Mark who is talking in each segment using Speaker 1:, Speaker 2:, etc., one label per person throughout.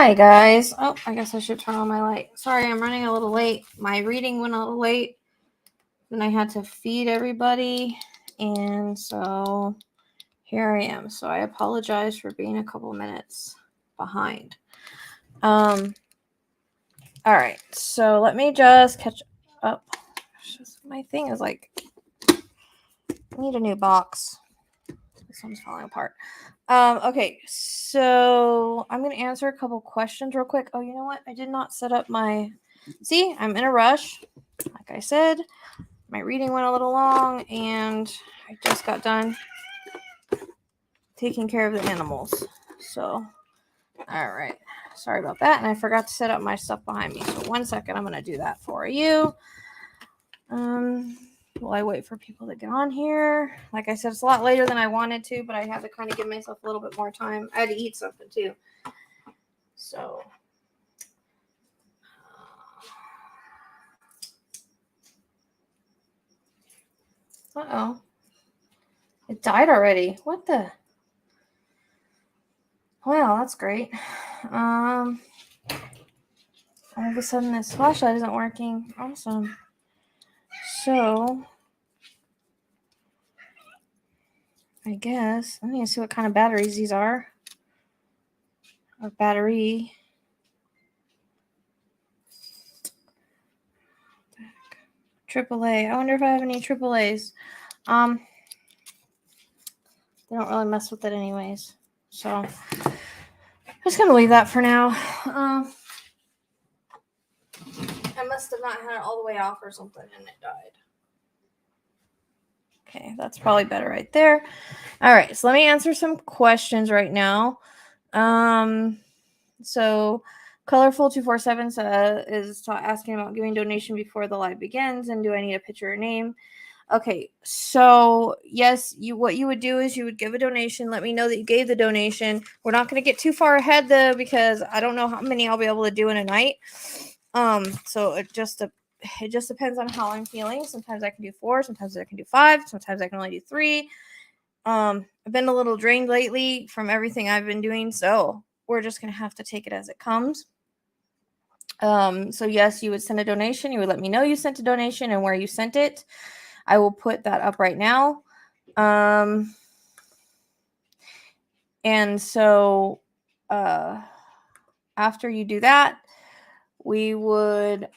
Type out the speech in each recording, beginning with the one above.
Speaker 1: Hi guys. Oh, I guess I should turn on my light. Sorry, I'm running a little late. My reading went a little late. Then I had to feed everybody. And so here I am. So I apologize for being a couple minutes behind. All right. So let me just catch up. My thing is like, I need a new box. This one's falling apart. Okay, so I'm going to answer a couple questions real quick. Oh, you know what? I did not set up my... See, I'm in a rush. Like I said, my reading went a little long, and I just got done taking care of the animals. So, all right. Sorry about that, and I forgot to set up my stuff behind me. So 1 second, I'm going to do that for you. While I wait for people to get on here. Like I said, it's a lot later than I wanted to, but I had to kind of give myself a little bit more time. I had to eat something too. So, uh-oh. It died already. What the? Wow, that's great. All of a sudden this flashlight isn't working. Awesome. So, I guess I need to see what kind of batteries these are. Or battery. AAA. I wonder if I have any AAAs. They don't really mess with it anyways. So, I'm just going to leave that for now. I must have not had it all the way off or something and it died. Okay, that's probably better right there. All right, so let me answer some questions right now. So Colorful247 is asking about giving donation before the live begins, and do I need a picture or name? Okay, so yes, what you would do is you would give a donation. Let me know that you gave the donation. We're not going to get too far ahead though, because I don't know how many I'll be able to do in a night. So it just depends on how I'm feeling. Sometimes I can do 4, sometimes I can do 5, sometimes I can only do 3. I've been a little drained lately from everything I've been doing, so we're just going to have to take it as it comes. So yes, you would send a donation. You would let me know you sent a donation and where you sent it. I will put that up right now. And so after you do that, we would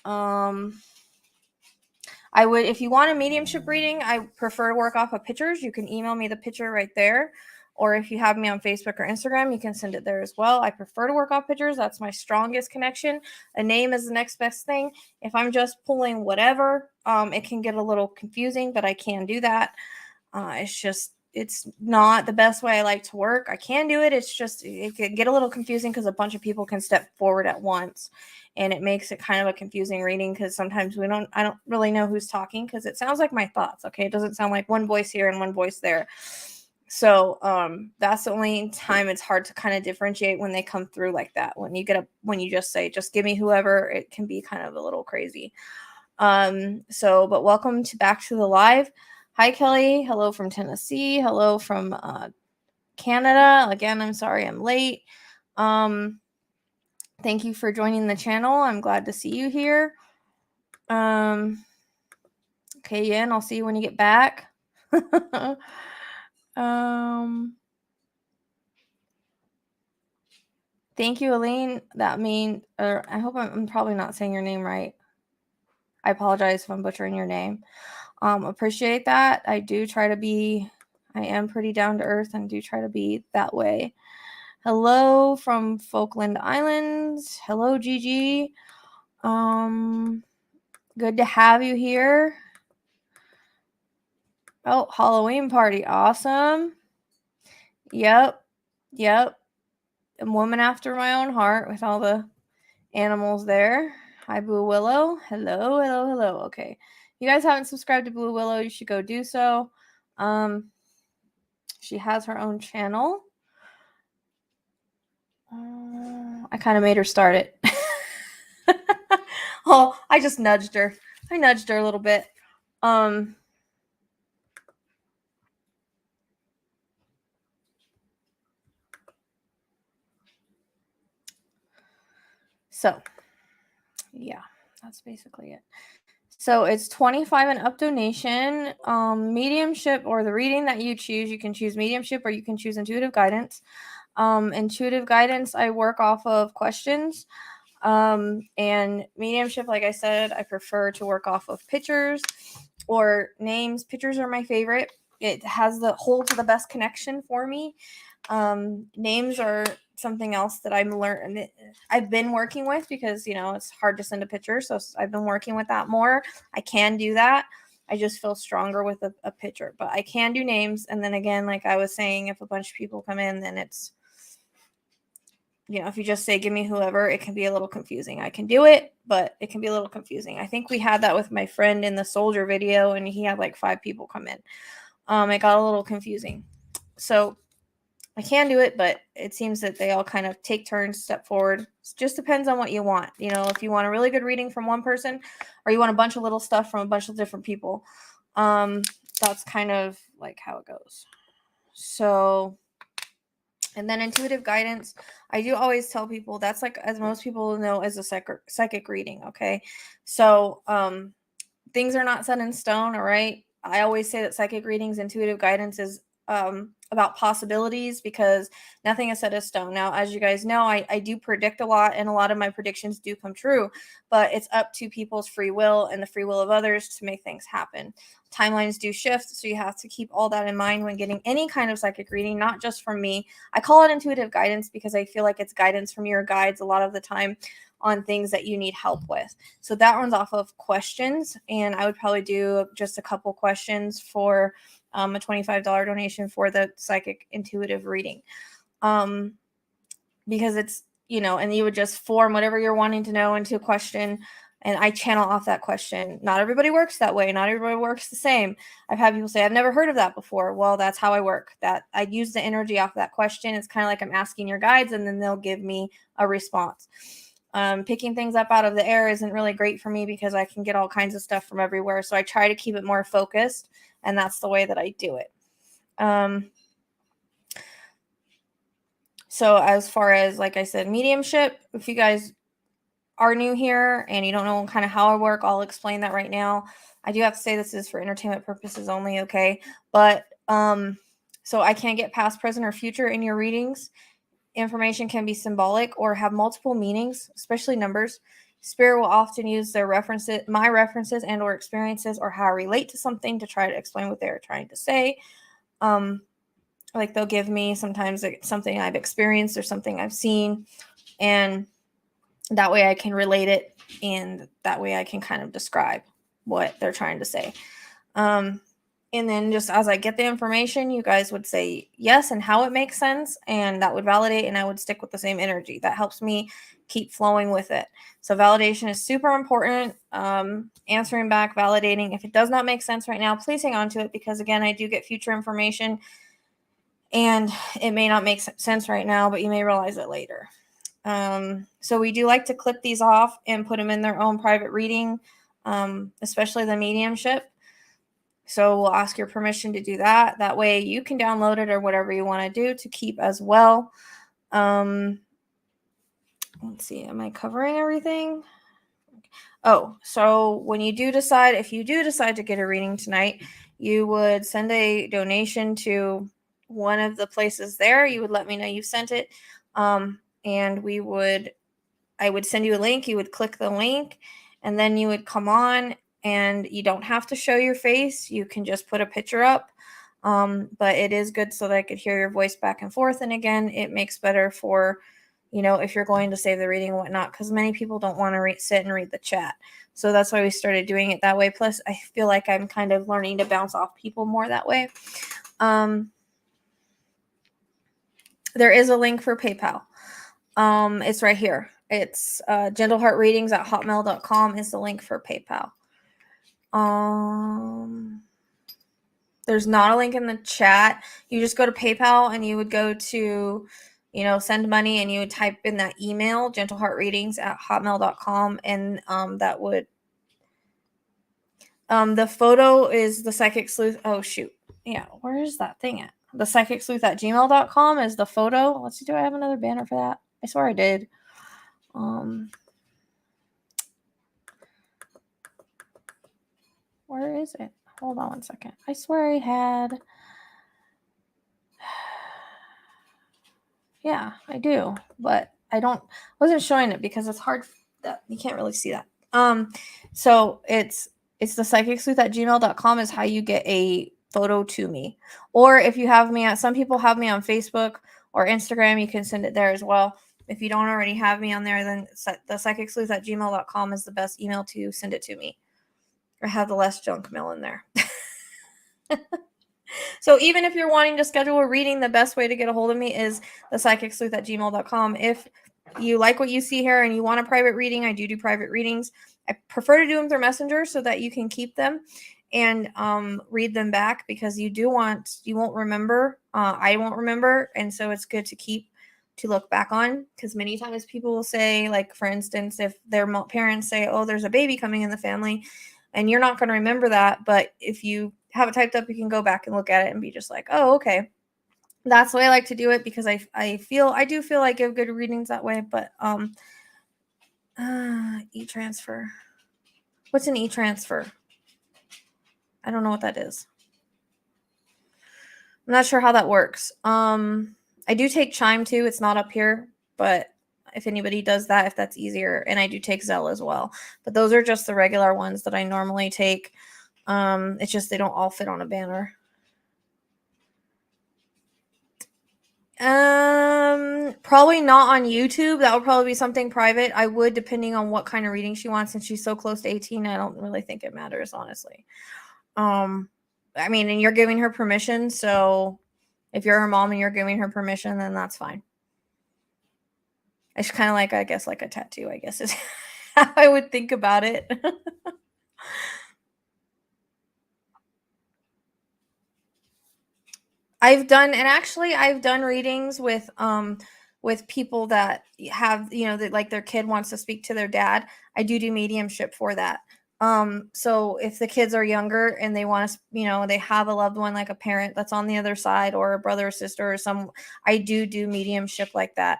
Speaker 1: I would, if you want a mediumship reading, I prefer to work off of pictures. You can email me the picture right there. Or if you have me on Facebook or Instagram, you can send it there as well. I prefer to work off pictures. That's my strongest connection. A name is the next best thing. If I'm just pulling whatever, it can get a little confusing, but I can do that. It's not the best way I like to work. I can do it. It's just, it can get a little confusing because a bunch of people can step forward at once. And it makes it kind of a confusing reading because sometimes I don't really know who's talking because it sounds like my thoughts. Okay. It doesn't sound like one voice here and one voice there. So that's the only time it's hard to kind of differentiate when they come through like that. When you just say, just give me whoever, it can be kind of a little crazy. But welcome back to the live. Hi, Kelly. Hello from Tennessee. Hello from Canada. Again, I'm sorry I'm late. Thank you for joining the channel. I'm glad to see you here. Okay, Yen, I'll see you when you get back. Thank you, Aline. I hope I'm probably not saying your name right. I apologize if I'm butchering your name. Appreciate that. I am pretty down to earth and do try to be that way. Hello from Falkland Islands. Hello, Gigi. Good to have you here. Oh, Halloween party. Awesome. Yep. A woman after my own heart with all the animals there. Hi, Blue Willow. Hello. Okay. You guys haven't subscribed to Blue Willow, you should go do so. She has her own channel. I kind of made her start it. Oh, I just nudged her. I nudged her a little bit. So, yeah, that's basically it. So it's 25 and up donation. Mediumship or the reading that you choose, you can choose mediumship or you can choose intuitive guidance. Intuitive guidance, I work off of questions. And mediumship, like I said, I prefer to work off of pictures or names. Pictures are my favorite. It holds the best connection for me. Names are something else that I've been working with because, it's hard to send a picture. So I've been working with that more. I can do that. I just feel stronger with a picture, but I can do names. And then again, like I was saying, if a bunch of people come in, then it's, if you just say, give me whoever, it can be a little confusing. I can do it, but it can be a little confusing. I think we had that with my friend in the soldier video, and he had like 5 people come in. It got a little confusing. So I can do it, but it seems that they all kind of take turns, step forward. It just depends on what you want. If you want a really good reading from one person or you want a bunch of little stuff from a bunch of different people, that's kind of like how it goes. So, and then intuitive guidance, I do always tell people that's like, as most people know, as a psychic reading. Okay. So, things are not set in stone. All right. I always say that psychic readings, intuitive guidance is about possibilities because nothing is set in stone. Now, as you guys know, I do predict a lot, and a lot of my predictions do come true, but it's up to people's free will and the free will of others to make things happen. Timelines do shift, so you have to keep all that in mind when getting any kind of psychic reading, not just from me. I call it intuitive guidance because I feel like it's guidance from your guides a lot of the time on things that you need help with. So that runs off of questions, and I would probably do just a couple questions for a $25 donation for the psychic intuitive reading. Because it's, and you would just form whatever you're wanting to know into a question, and I channel off that question. Not everybody works that way. Not everybody works the same. I've had people say, I've never heard of that before. Well, that's how I work. That I use the energy off that question. It's kind of like I'm asking your guides, and then they'll give me a response. Picking things up out of the air isn't really great for me because I can get all kinds of stuff from everywhere. So I try to keep it more focused, and that's the way that I do it. So as far as, like I said, mediumship, if you guys are new here and you don't know kind of how I work, I'll explain that right now. I do have to say this is for entertainment purposes only, okay? But so I can't get past, present, or future in your readings. Information can be symbolic or have multiple meanings, especially numbers. Spirit will often use their references, my references and or experiences, or how I relate to something to try to explain what they're trying to say. Like they'll give me sometimes something I've experienced or something I've seen, and that way I can relate it, and that way I can kind of describe what they're trying to say. And then just as I get the information, you guys would say yes and how it makes sense, and that would validate, and I would stick with the same energy. That helps me keep flowing with it. So validation is super important. Answering back, validating. If it does not make sense right now, please hang on to it because, again, I do get future information, and it may not make sense right now, but you may realize it later. So we do like to clip these off and put them in their own private reading, especially the mediumship. So we'll ask your permission to do that. That way you can download it or whatever you want to do to keep as well. Let's see, am I covering everything? Oh, so when you do decide, if you do decide to get a reading tonight, you would send a donation to one of the places there. You would let me know you sent it. And I would send you a link. You would click the link, and then you would come on, and you don't have to show your face. You can just put a picture up. But it is good so that I could hear your voice back and forth. And again, it makes better for, if you're going to save the reading and whatnot, because many people don't want to sit and read the chat. So that's why we started doing it that way. Plus, I feel like I'm kind of learning to bounce off people more that way. There is a link for PayPal. It's right here. It's gentleheartreadings@hotmail.com is the link for PayPal. There's not a link in the chat. You just go to PayPal and you would go to, send money, and you would type in that email, gentleheartreadings@hotmail.com, and that would, the photo is the Psychic Sleuth. Oh, shoot. Yeah, where is that thing at? The psychicsleuth@gmail.com is the photo. Let's see, do I have another banner for that? I swear I did. Where is it? Hold on one second. I swear I had. Yeah, I do, but I wasn't showing it because it's hard that you can't really see that. So it's thepsychicsleuth@gmail.com is how you get a photo to me. Or if you have me some people have me on Facebook or Instagram, you can send it there as well. If you don't already have me on there, then thepsychicsleuth@gmail.com is the best email to send it to me. I have the less junk mail in there. So even if you're wanting to schedule a reading, the best way to get a hold of me is thepsychicsleuth@gmail.com. If you like what you see here and you want a private reading, I do private readings. I prefer to do them through Messenger so that you can keep them and read them back, because you won't remember. I won't remember. And so it's good to keep to look back on, because many times people will say, like, for instance, if their parents say, oh, there's a baby coming in the family, and you're not going to remember that. But if you have it typed up, you can go back and look at it and be just like, oh, okay. That's the way I like to do it, because I do feel I give good readings that way. But e-transfer. What's an e-transfer? I don't know what that is. I'm not sure how that works. I do take Chime too. It's not up here, but if anybody does that, if that's easier. And I do take Zelle as well. But those are just the regular ones that I normally take. It's just they don't all fit on a banner. Probably not on YouTube. That would probably be something private. I would, depending on what kind of reading she wants. Since she's so close to 18, I don't really think it matters, honestly. I mean, and you're giving her permission, so if you're her mom and you're giving her permission, then that's fine. It's kind of like, I guess, like a tattoo, I guess, is how I would think about it. I've done readings with people that have, that like their kid wants to speak to their dad. I do mediumship for that. So if the kids are younger and they want to, they have a loved one, like a parent that's on the other side, or a brother or sister or I do mediumship like that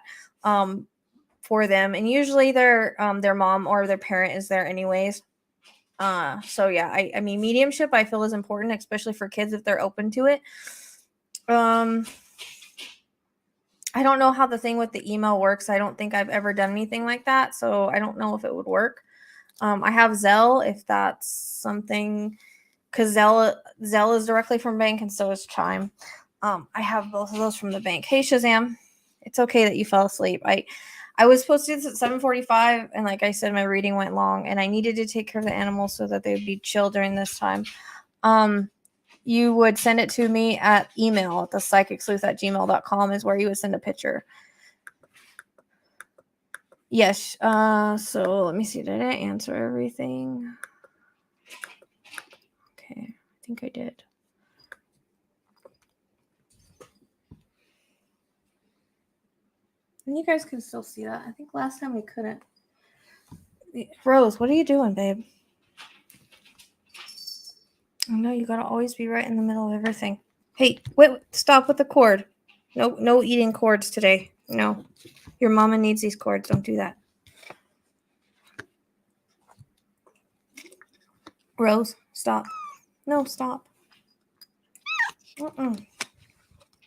Speaker 1: for them. And usually their mom or their parent is there anyways. So yeah, I mean, mediumship I feel is important, especially for kids if they're open to it. I don't know how the thing with the email works. I don't think I've ever done anything like that, so I don't know if it would work. I have Zelle, if that's something, because Zelle is directly from bank, and so is Chime. I have both of those from the bank. Hey, Shazam, it's okay that you fell asleep. I was supposed to do this at 7:45, and like I said, my reading went long, and I needed to take care of the animals so that they would be chill during this time. You would send it to me at email at thepsychicsleuth@gmail.com is where you would send a picture. Yes. So let me see. Did I answer everything? Okay. I think I did. And you guys can still see that. I think last time we couldn't. Rose, what are you doing, babe? I know you gotta always be right in the middle of everything. Hey, wait, stop with the cord. No eating cords today. No. Your mama needs these cords. Don't do that. Rose, stop. No, stop.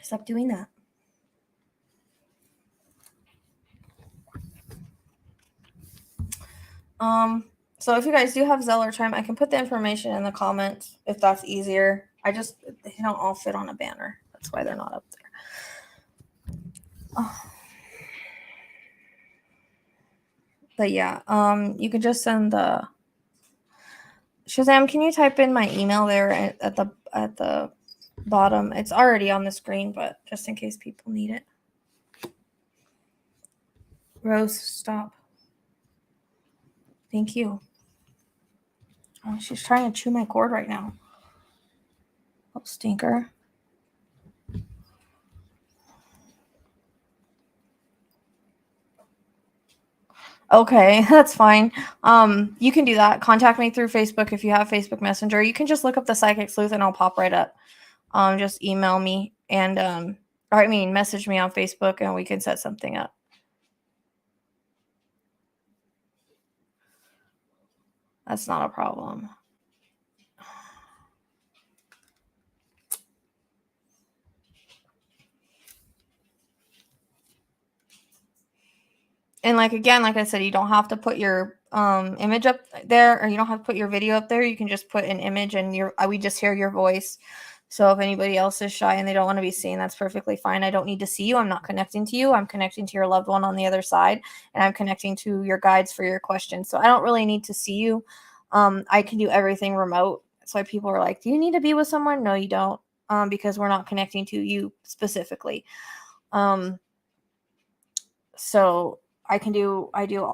Speaker 1: Stop doing that. So if you guys do have Zelle or Chime, I can put the information in the comments if that's easier. They don't all fit on a banner. That's why they're not up there. Oh. But yeah, you can just send the Shazam. Can you type in my email there at the bottom? It's already on the screen, but just in case people need it. Rose, stop. Thank you. Oh, she's trying to chew my cord right now. Oh, stinker. Okay, that's fine. You can do that. Contact me through Facebook if you have Facebook Messenger. You can just look up the Psychic Sleuth and I'll pop right up. Just email me and message me on Facebook and we can set something up. That's not a problem. And like, again, like I said, you don't have to put your image up there, or you don't have to put your video up there. You can just put an image and we just hear your voice. So if anybody else is shy and they don't want to be seen, that's perfectly fine. I don't need to see you. I'm not connecting to you. I'm connecting to your loved one on the other side, and I'm connecting to your guides for your questions. So I don't really need to see you. I can do everything remote. That's why people are like, do you need to be with someone? No, you don't, because we're not connecting to you specifically. So I do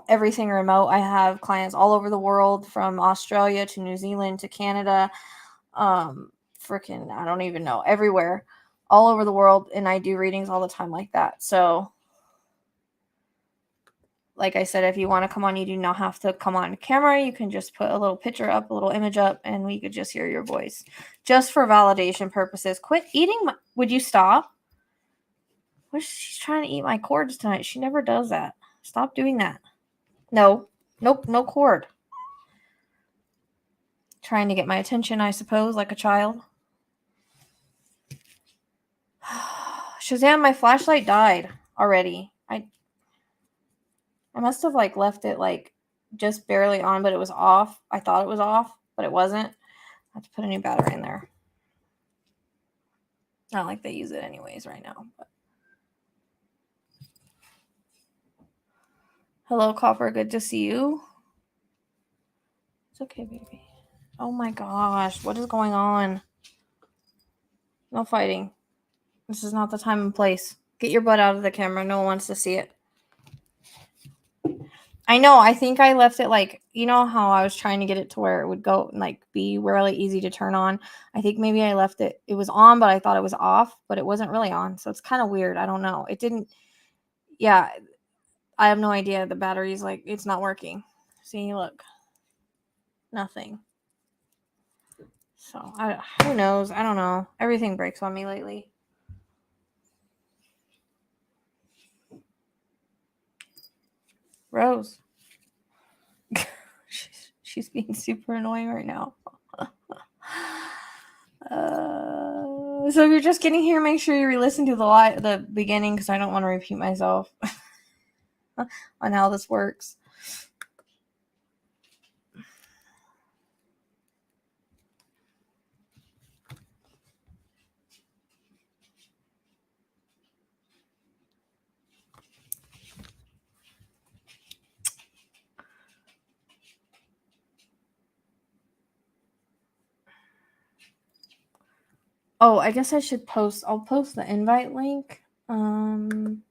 Speaker 1: everything remote. I have clients all over the world, from Australia to New Zealand to Canada, freaking, I don't even know, everywhere, all over the world. And I do readings all the time like that. So like I said, if you want to come on, you do not have to come on camera. You can just put a little picture up, a little image up, and we could just hear your voice, just for validation purposes. Quit eating would you stop? She's trying to eat my cords tonight. She never does that. Stop doing that. No. Nope, no cord. Trying to get my attention, I suppose, like a child. Shazam, my flashlight died already. I must have like left it like just barely on, but it was off. I thought it was off, but it wasn't. I have to put a new battery in there. Not like they use it anyways right now. But. Hello, Copper. Good to see you. It's okay, baby. Oh my gosh. What is going on? No fighting. This is not the time and place. Get your butt out of the camera. No one wants to see it. I know. I think I left it like, you know how I was trying to get it to where it would go and like be really easy to turn on. I think maybe I left it. It was on, but I thought it was off, but it wasn't really on. So it's kind of weird. I don't know. It didn't. Yeah. I have no idea. The battery's like, it's not working. See, look. Nothing. So who knows? I don't know. Everything breaks on me lately. Rose. she's being super annoying right now. So if you're just getting here, make sure you re-listen to the beginning, because I don't want to repeat myself on how this works. Oh, I guess I should post. I'll post the invite link. And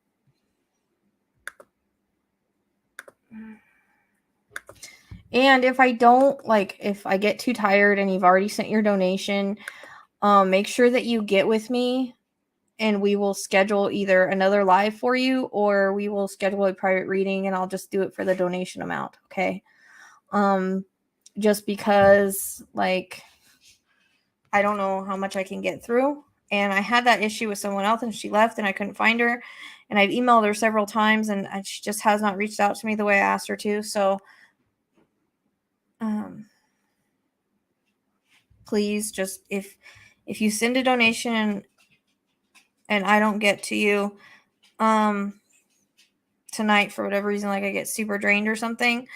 Speaker 1: if I don't, like, if I get too tired and you've already sent your donation, make sure that you get with me, and we will schedule either another live for you, or we will schedule a private reading, and I'll just do it for the donation amount. Okay. Just because, like, I don't know how much I can get through. And I had that issue with someone else, and she left and I couldn't find her. And I've emailed her several times, and she just has not reached out to me the way I asked her to. So please, just if you send a donation and I don't get to you tonight for whatever reason, like I get super drained or something,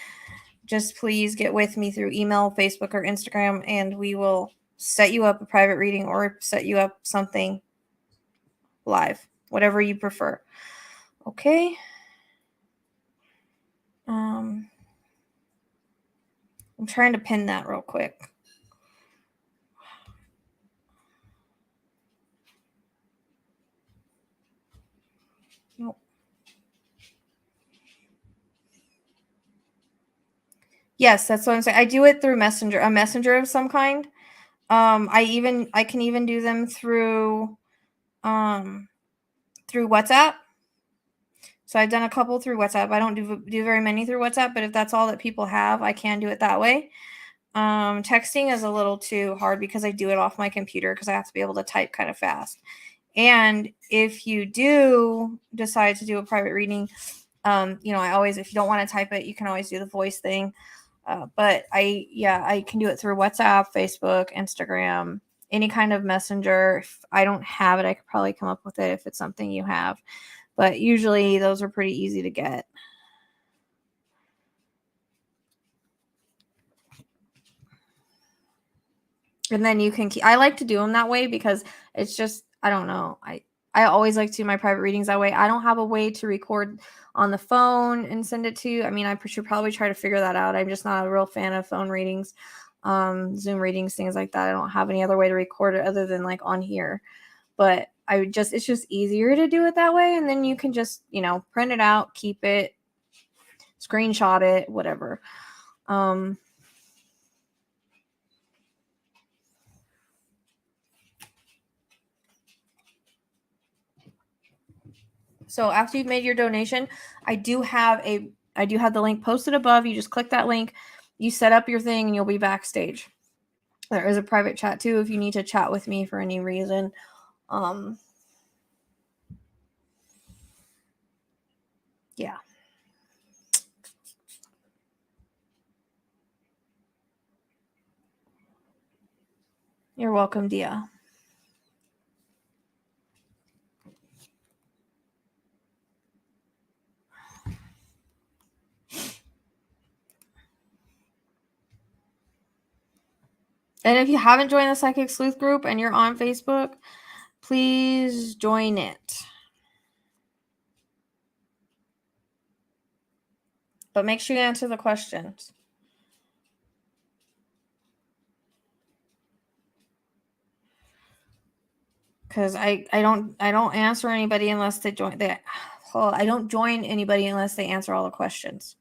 Speaker 1: just please get with me through email, Facebook, or Instagram, and we will set you up a private reading or set you up something live, whatever you prefer. Okay. I'm trying to pin that real quick. Nope. Yes, that's what I'm saying. I do it through Messenger, a messenger of some kind. I can even do them through WhatsApp. So I've done a couple through WhatsApp. I don't do very many through WhatsApp, but if that's all that people have, I can do it that way. Texting is a little too hard because I do it off my computer, because I have to be able to type kind of fast. And if you do decide to do a private reading, I always, if you don't want to type it, you can always do the voice thing. But I can do it through WhatsApp, Facebook, Instagram, any kind of messenger. If I don't have it, I could probably come up with it if it's something you have. But usually those are pretty easy to get. And then you can I like to do them that way because it's just, I don't know. I always like to do my private readings that way. I don't have a way to record on the phone and send it to you. I mean, I should probably try to figure that out. I'm just not a real fan of phone readings, Zoom readings, things like that. I don't have any other way to record it other than like on here. But it's just easier to do it that way. And then you can just, print it out, keep it, screenshot it, whatever. So after you've made your donation, I do have the link posted above. You just click that link, you set up your thing, and you'll be backstage. There is a private chat too if you need to chat with me for any reason. Yeah. You're welcome, Dia. And if you haven't joined the Psychic Sleuth group and you're on Facebook, please join it. But make sure you answer the questions. Because I don't answer anybody unless they join. I don't join anybody unless they answer all the questions.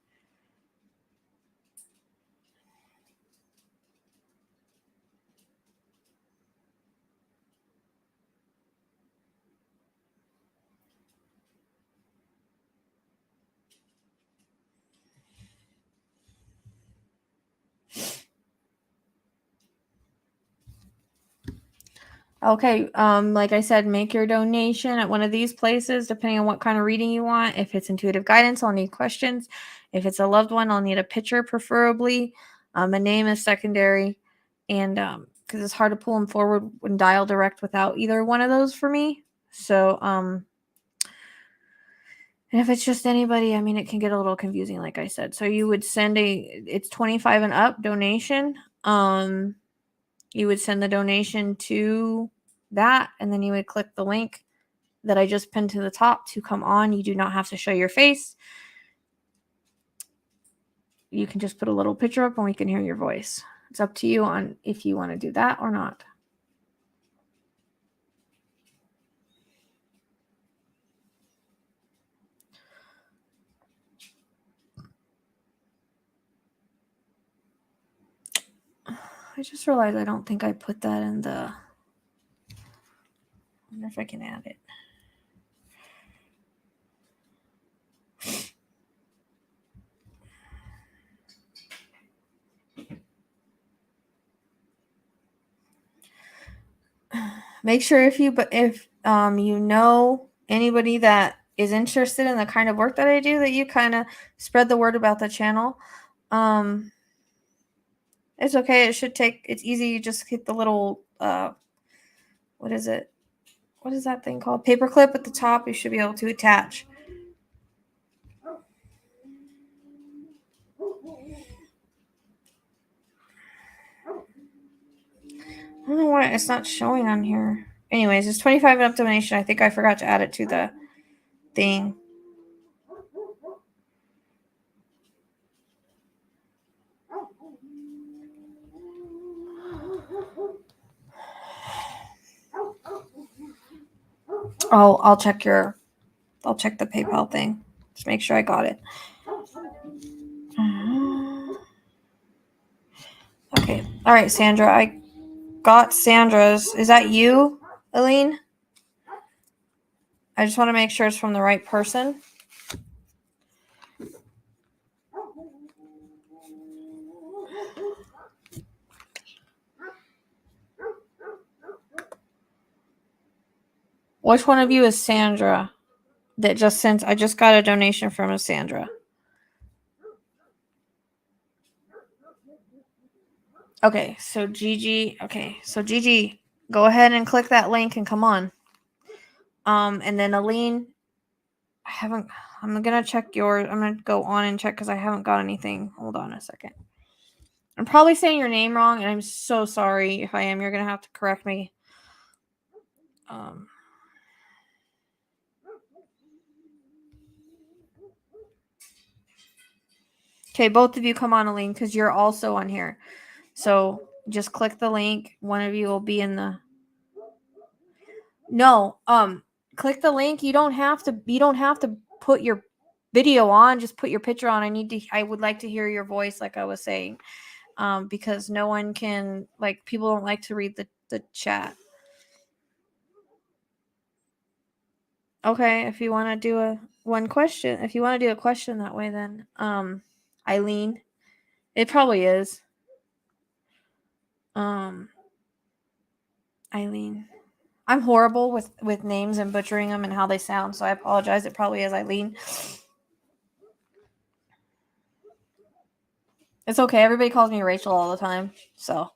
Speaker 1: Okay, like I said, make your donation at one of these places, depending on what kind of reading you want. If it's intuitive guidance, I'll need questions. If it's a loved one, I'll need a picture, preferably. A name is secondary, and because it's hard to pull them forward and dial direct without either one of those for me. So, and if it's just anybody, I mean, it can get a little confusing, like I said. So you would send it's 25 and up donation. You would send the donation to that, and then you would click the link that I just pinned to the top to come on. You do not have to show your face. You can just put a little picture up and we can hear your voice. It's up to you on if you want to do that or not. I just realized I don't think I put that in the... I wonder if I can add it. Make sure if you know anybody that is interested in the kind of work that I do, that you kind of spread the word about the channel. It's okay. It's easy. You just hit the little, what is it? What is that thing called? Paperclip at the top. You should be able to attach. I don't know why it's not showing on here. Anyways, it's 25 and up donation. I think I forgot to add it to the thing. I'll check the PayPal thing. Just make sure I got it. Okay. All right, Sandra. I got Sandra's. Is that you, Aline? I just want to make sure it's from the right person. Which one of you is Sandra? I just got a donation from a Sandra. Okay, so Gigi. Okay, so Gigi, go ahead and click that link and come on. And then Aline, I'm gonna check yours. I'm gonna go on and check because I haven't got anything. Hold on a second. I'm probably saying your name wrong, and I'm so sorry if I am. You're gonna have to correct me. Okay, both of you come on, Aline, because you're also on here. So just click the link. One of you will be in the. No, click the link. You don't have to put your video on. Just put your picture on. I would like to hear your voice, like I was saying, because no one can, like, people don't like to read the chat. Okay, if you want to do a question that way, then Eileen, it probably is. Eileen. I'm horrible with names and butchering them and how they sound, so I apologize. It probably is Eileen. It's okay. Everybody calls me Rachel all the time, so.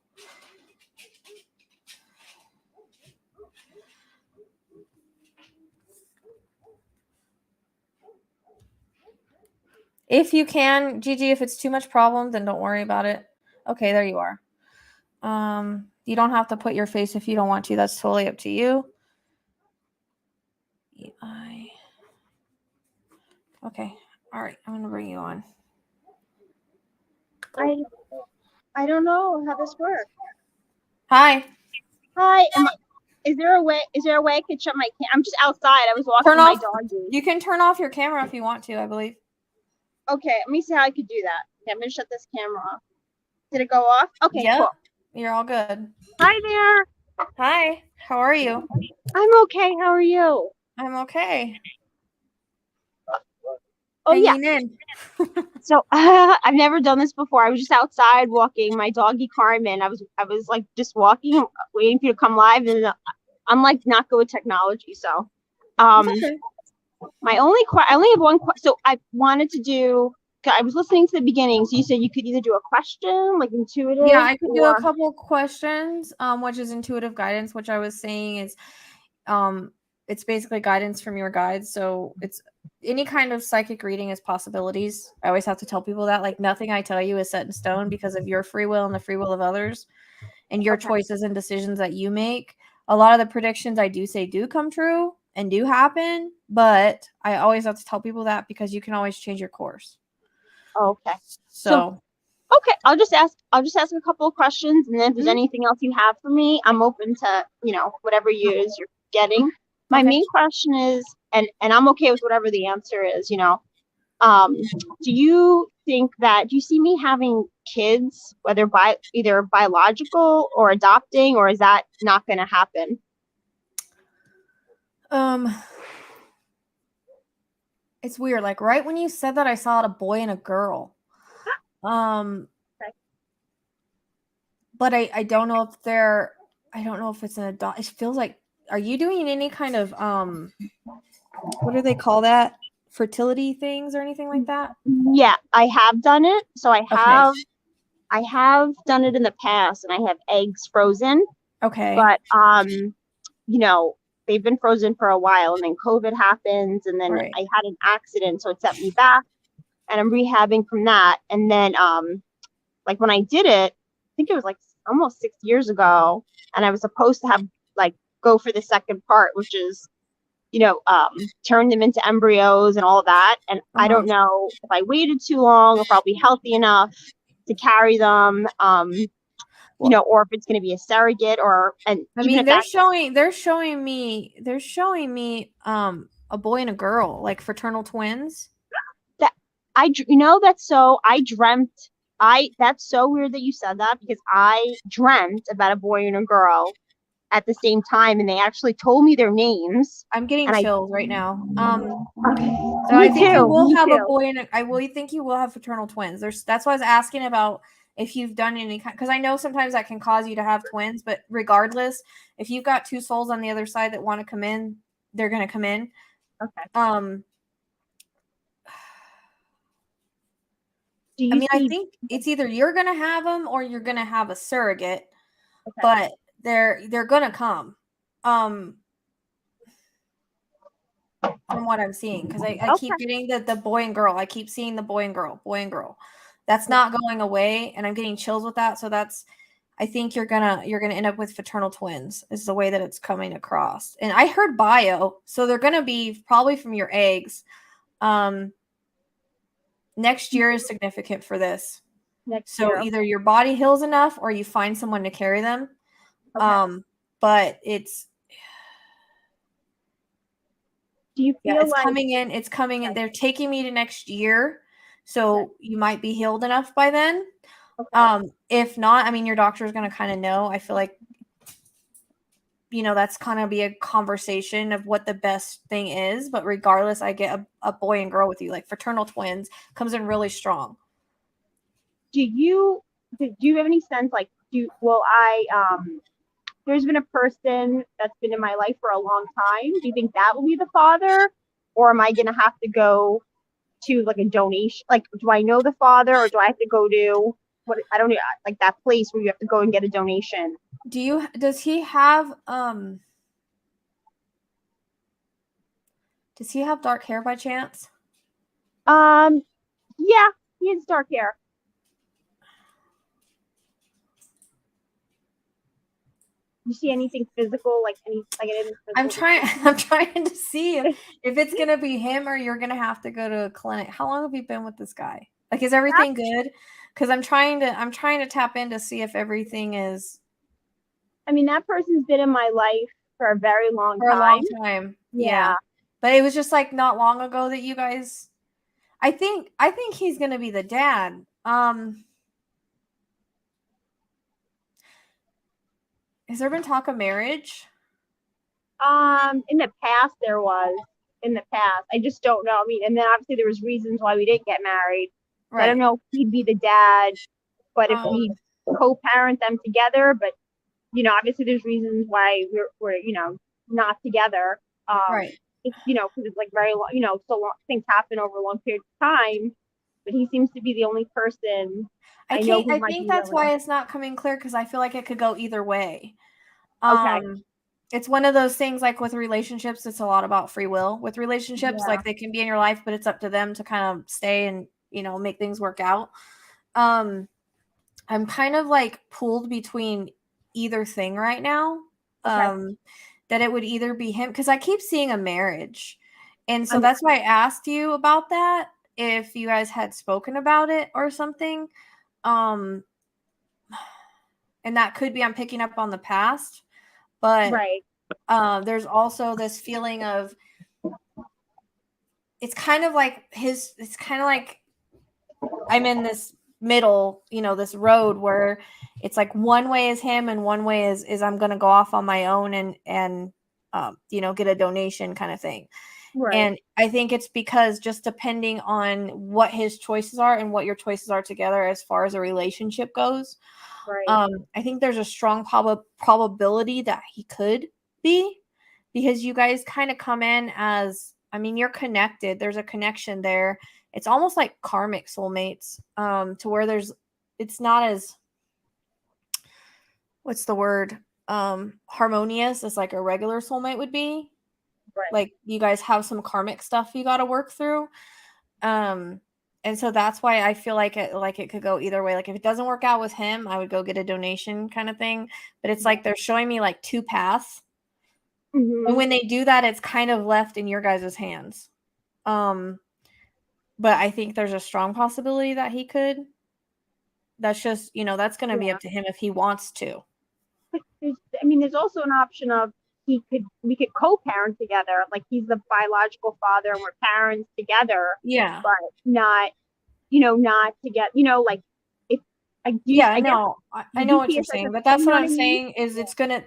Speaker 1: If you can, Gigi, if it's too much problem, then don't worry about it. Okay, there you are. You don't have to put your face if you don't want to. That's totally up to you. Okay. All right. I'm going to bring you on.
Speaker 2: I don't know how this works.
Speaker 1: Hi.
Speaker 2: Hi. Is there a way I could shut my camera? I'm just outside. I was walking my doggy.
Speaker 1: You can turn off your camera if you want to, I believe.
Speaker 2: Okay. Let me see how I could do that. Okay, I'm going to shut this camera off. Did it go off? Okay,
Speaker 1: yep.
Speaker 2: Cool.
Speaker 1: You're all good.
Speaker 2: Hi there.
Speaker 1: Hi. How are you?
Speaker 2: I'm okay. How are you?
Speaker 1: I'm okay.
Speaker 2: Oh,
Speaker 1: hanging in.
Speaker 2: So I've never done this before. I was just outside walking my doggy Carmen. I was like just walking, waiting for you to come live, and I'm like not good with technology. So
Speaker 1: Okay.
Speaker 2: I only have one question. So I wanted to do. I was listening to the beginning. So you said you could either do a question, like intuitive.
Speaker 1: Yeah, I could do a couple questions, which is intuitive guidance, which I was saying is, it's basically guidance from your guides. So it's any kind of psychic reading is possibilities. I always have to tell people that, like, nothing I tell you is set in stone because of your free will and the free will of others and your choices and decisions that you make. A lot of the predictions I do say do come true and do happen, but I always have to tell people that because you can always change your course.
Speaker 2: Okay.
Speaker 1: So
Speaker 2: okay, I'll just ask a couple of questions, and then if there's anything else you have for me, I'm open to, whatever you're getting. My main question is, and I'm okay with whatever the answer is, do you see me having kids, whether either biological or adopting, or is that not going to happen?
Speaker 1: It's weird. Like, right when you said that, I saw a boy and a girl. But I don't know if it's an adult. It feels like, are you doing any kind of what do they call that? Fertility things or anything like that?
Speaker 2: Yeah, I have done it. So I have done it in the past, and I have eggs frozen.
Speaker 1: Okay.
Speaker 2: But they've been frozen for a while, and then COVID happens, and then I had an accident, so it set me back, and I'm rehabbing from that. And then like when I did it, I think it was like almost 6 years ago, and I was supposed to have go for the second part, which is turn them into embryos and all of that. And I don't know if I waited too long, if I'll be healthy enough to carry them, or if it's going to be a surrogate,
Speaker 1: they're showing me a boy and a girl, like fraternal twins.
Speaker 2: That's so weird that you said that, because I dreamt about a boy and a girl at the same time, and they actually told me their names.
Speaker 1: I'm getting chills right now.
Speaker 2: So I think you will
Speaker 1: have a boy and I will think you will have fraternal twins. That's why I was asking about if you've done any kind, because I know sometimes that can cause you to have twins, but regardless, if you've got two souls on the other side that want to come in, they're going to come in.
Speaker 2: Okay.
Speaker 1: I think it's either you're going to have them or you're going to have a surrogate, but they're going to come. From what I'm seeing, because I keep getting the boy and girl. I keep seeing the boy and girl. That's not going away, and I'm getting chills with that. So I think you're gonna end up with fraternal twins is the way that it's coming across. And I heard bio, so they're gonna be probably from your eggs. Next year is significant for this.
Speaker 2: Next year.
Speaker 1: Either your body heals enough or you find someone to carry them.
Speaker 2: Okay.
Speaker 1: But it's
Speaker 2: do you feel
Speaker 1: it's coming in. It's coming in. They're taking me to next year. So you might be healed enough by then. Okay. If not, I mean, your doctor is going to kind of know. I feel like, that's kind of be a conversation of what the best thing is. But regardless, I get a boy and girl with you. Like fraternal twins comes in really strong.
Speaker 2: Do you have any sense, like, there's been a person that's been in my life for a long time. Do you think that will be the father? Or am I going to have to go to like a donation? Like, do I know the father, or do I have to go to I don't know, like that place where you have to go and get a donation?
Speaker 1: Does he have dark hair by chance?
Speaker 2: Yeah, he has dark hair. You see anything physical, like anything physical?
Speaker 1: I'm trying to see if it's gonna be him or you're gonna have to go to a clinic. How long have you been with this guy? Like, is everything good? Because I'm trying to tap in to see if everything is.
Speaker 2: I mean, that person's been in my life for a very long time.
Speaker 1: For a long time. Yeah. But it was just like not long ago that you guys. I think he's gonna be the dad. Has there been talk of marriage?
Speaker 2: In the past there was. In the past, I just don't know. I mean, and then obviously there was reasons why we didn't get married. Right. I don't know if he'd be the dad, but if we co-parent them together. But obviously there's reasons why we're not together. Right. Because it's like very long. So long, things happen over a long period of time. But he seems to be the only person I know. I think
Speaker 1: that's why it's not coming clear, because I feel like it could go either way.
Speaker 2: Okay.
Speaker 1: It's one of those things, like with relationships, it's a lot about free will. With relationships, like they can be in your life, but it's up to them to kind of stay and, make things work out. I'm kind of like pulled between either thing right now. Okay. That it would either be him, because I keep seeing a marriage. And so that's why I asked you about that, if you guys had spoken about it or something. And that could be I'm picking up on the past. But
Speaker 2: right.
Speaker 1: There's also this feeling of it's kind of like I'm in this middle, this road where it's like one way is him and one way is I'm going to go off on my own and get a donation kind of thing. Right. And I think it's because just depending on what his choices are and what your choices are together as far as a relationship goes. Right. I think there's a strong probability that he could be, because you guys kind of come in as, I mean, you're connected. There's a connection there. It's almost like karmic soulmates, to where it's not as, what's the word? Harmonious as like a regular soulmate would be. Right. Like you guys have some karmic stuff you got to work through. And so that's why I feel like it could go either way. Like if it doesn't work out with him, I would go get a donation kind of thing. But it's like they're showing me like two paths. Mm-hmm. And when they do that, it's kind of left in your guys' hands. But I think there's a strong possibility that he could. That's just, that's going to be up to him if he wants to.
Speaker 2: There's also an option of we could co-parent together. Like he's the biological father and we're parents together.
Speaker 1: Yeah.
Speaker 2: But not to get, like if I do.
Speaker 1: I know what you're saying, but that's what I'm saying is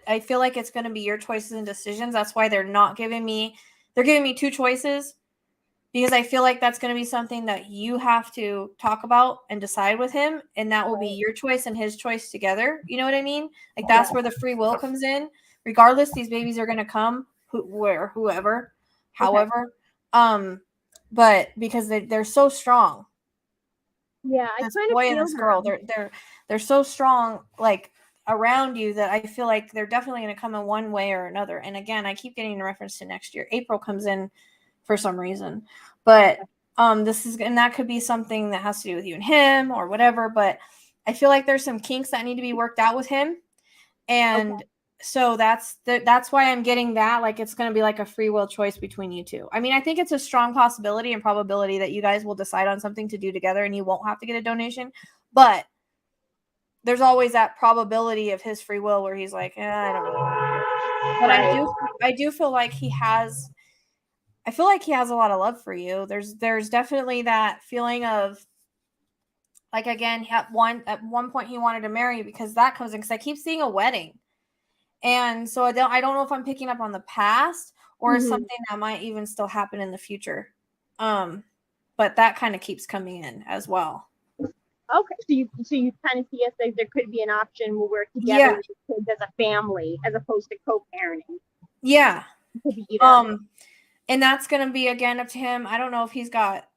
Speaker 1: I feel like it's going to be your choices and decisions. That's why they're giving me two choices, because I feel like that's going to be something that you have to talk about and decide with him. And that will be your choice and his choice together. You know what I mean? Like that's where the free will comes in. Regardless, these babies are going to come however, but because they're so strong.
Speaker 2: Yeah,
Speaker 1: this boy and this girl, they're so strong, like around you, that I feel like they're definitely going to come in one way or another. And again, I keep getting a reference to next year. April comes in for some reason, but And that could be something that has to do with you and him or whatever, but I feel like there's some kinks that need to be worked out with him. And so that's why I'm getting that. Like, it's going to be like a free will choice between you two. I mean, I think it's a strong possibility and probability that you guys will decide on something to do together and you won't have to get a donation. But there's always that probability of his free will where he's like, I don't really want to. But I do feel like he has a lot of love for you. There's definitely that feeling of, like, again, at one point he wanted to marry you because that comes in, because I keep seeing a wedding. And so I don't know if I'm picking up on the past or something that might even still happen in the future. But that kind of keeps coming in as well.
Speaker 2: Okay, so you kind of see us like there could be an option where we're together with the kids as a family as opposed to co-parenting.
Speaker 1: Yeah. And that's going to be, again, up to him. I don't know if he's got,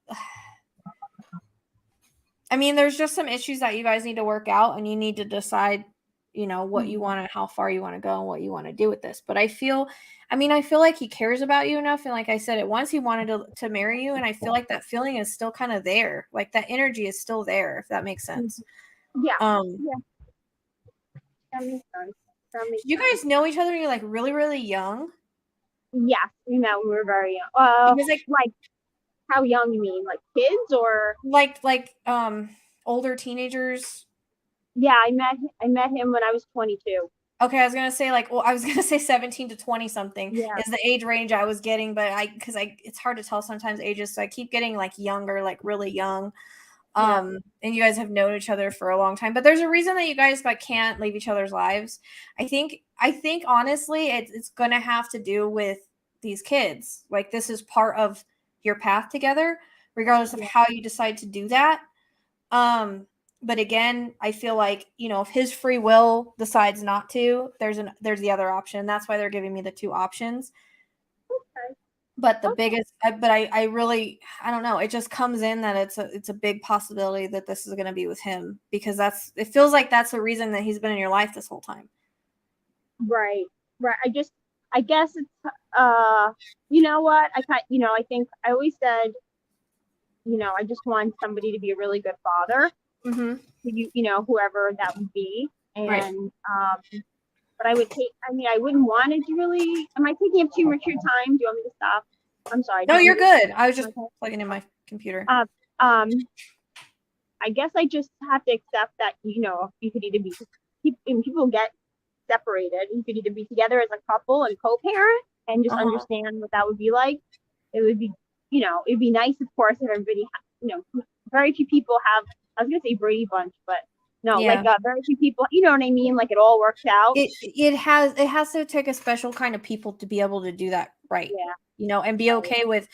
Speaker 1: I mean, there's just some issues that you guys need to work out, and you need to decide, what you want and how far you want to go and what you want to do with this. But I feel like he cares about you enough. And like I said, once he wanted to marry you, and I feel like that feeling is still kind of there. Like, that energy is still there, if that makes sense.
Speaker 2: Yeah. That makes sense.
Speaker 1: You guys know each other when you're like really, really young?
Speaker 2: Yes, we met when we were very young. Because like how young you mean? Like kids or
Speaker 1: like older teenagers?
Speaker 2: Yeah, I met him when I was 22.
Speaker 1: Okay, I was gonna say 17 to 20 something is the age range I was getting, but it's hard to tell sometimes ages, so I keep getting like younger, like really young. And you guys have known each other for a long time, but there's a reason that you guys like can't leave each other's lives. I think honestly it's gonna have to do with these kids. Like, this is part of your path together, regardless of how you decide to do that. But again, I feel like, if his free will decides not to, there's the other option. That's why they're giving me the two options.
Speaker 2: Okay.
Speaker 1: But the biggest, but I really, I don't know. It just comes in that it's a big possibility that this is going to be with him, because it feels like that's the reason that he's been in your life this whole time.
Speaker 2: Right. I guess it's, you know what? I think I always said, I just want somebody to be a really good father.
Speaker 1: Mm-hmm.
Speaker 2: Whoever that would be. And, but I wouldn't want it to really, am I taking up too much of your time? Do you want me to stop? I'm sorry.
Speaker 1: No, you're good. I was just plugging in my computer.
Speaker 2: I guess I just have to accept that, you could either people get separated, you could either be together as a couple and co-parent and just understand what that would be like. It would be, it'd be nice, of course, if everybody, very few people have, I was going to say Brady Bunch, but no, very few people, you know what I mean? Like, it all works out.
Speaker 1: It has to take a special kind of people to be able to do that right. Yeah. And be okay with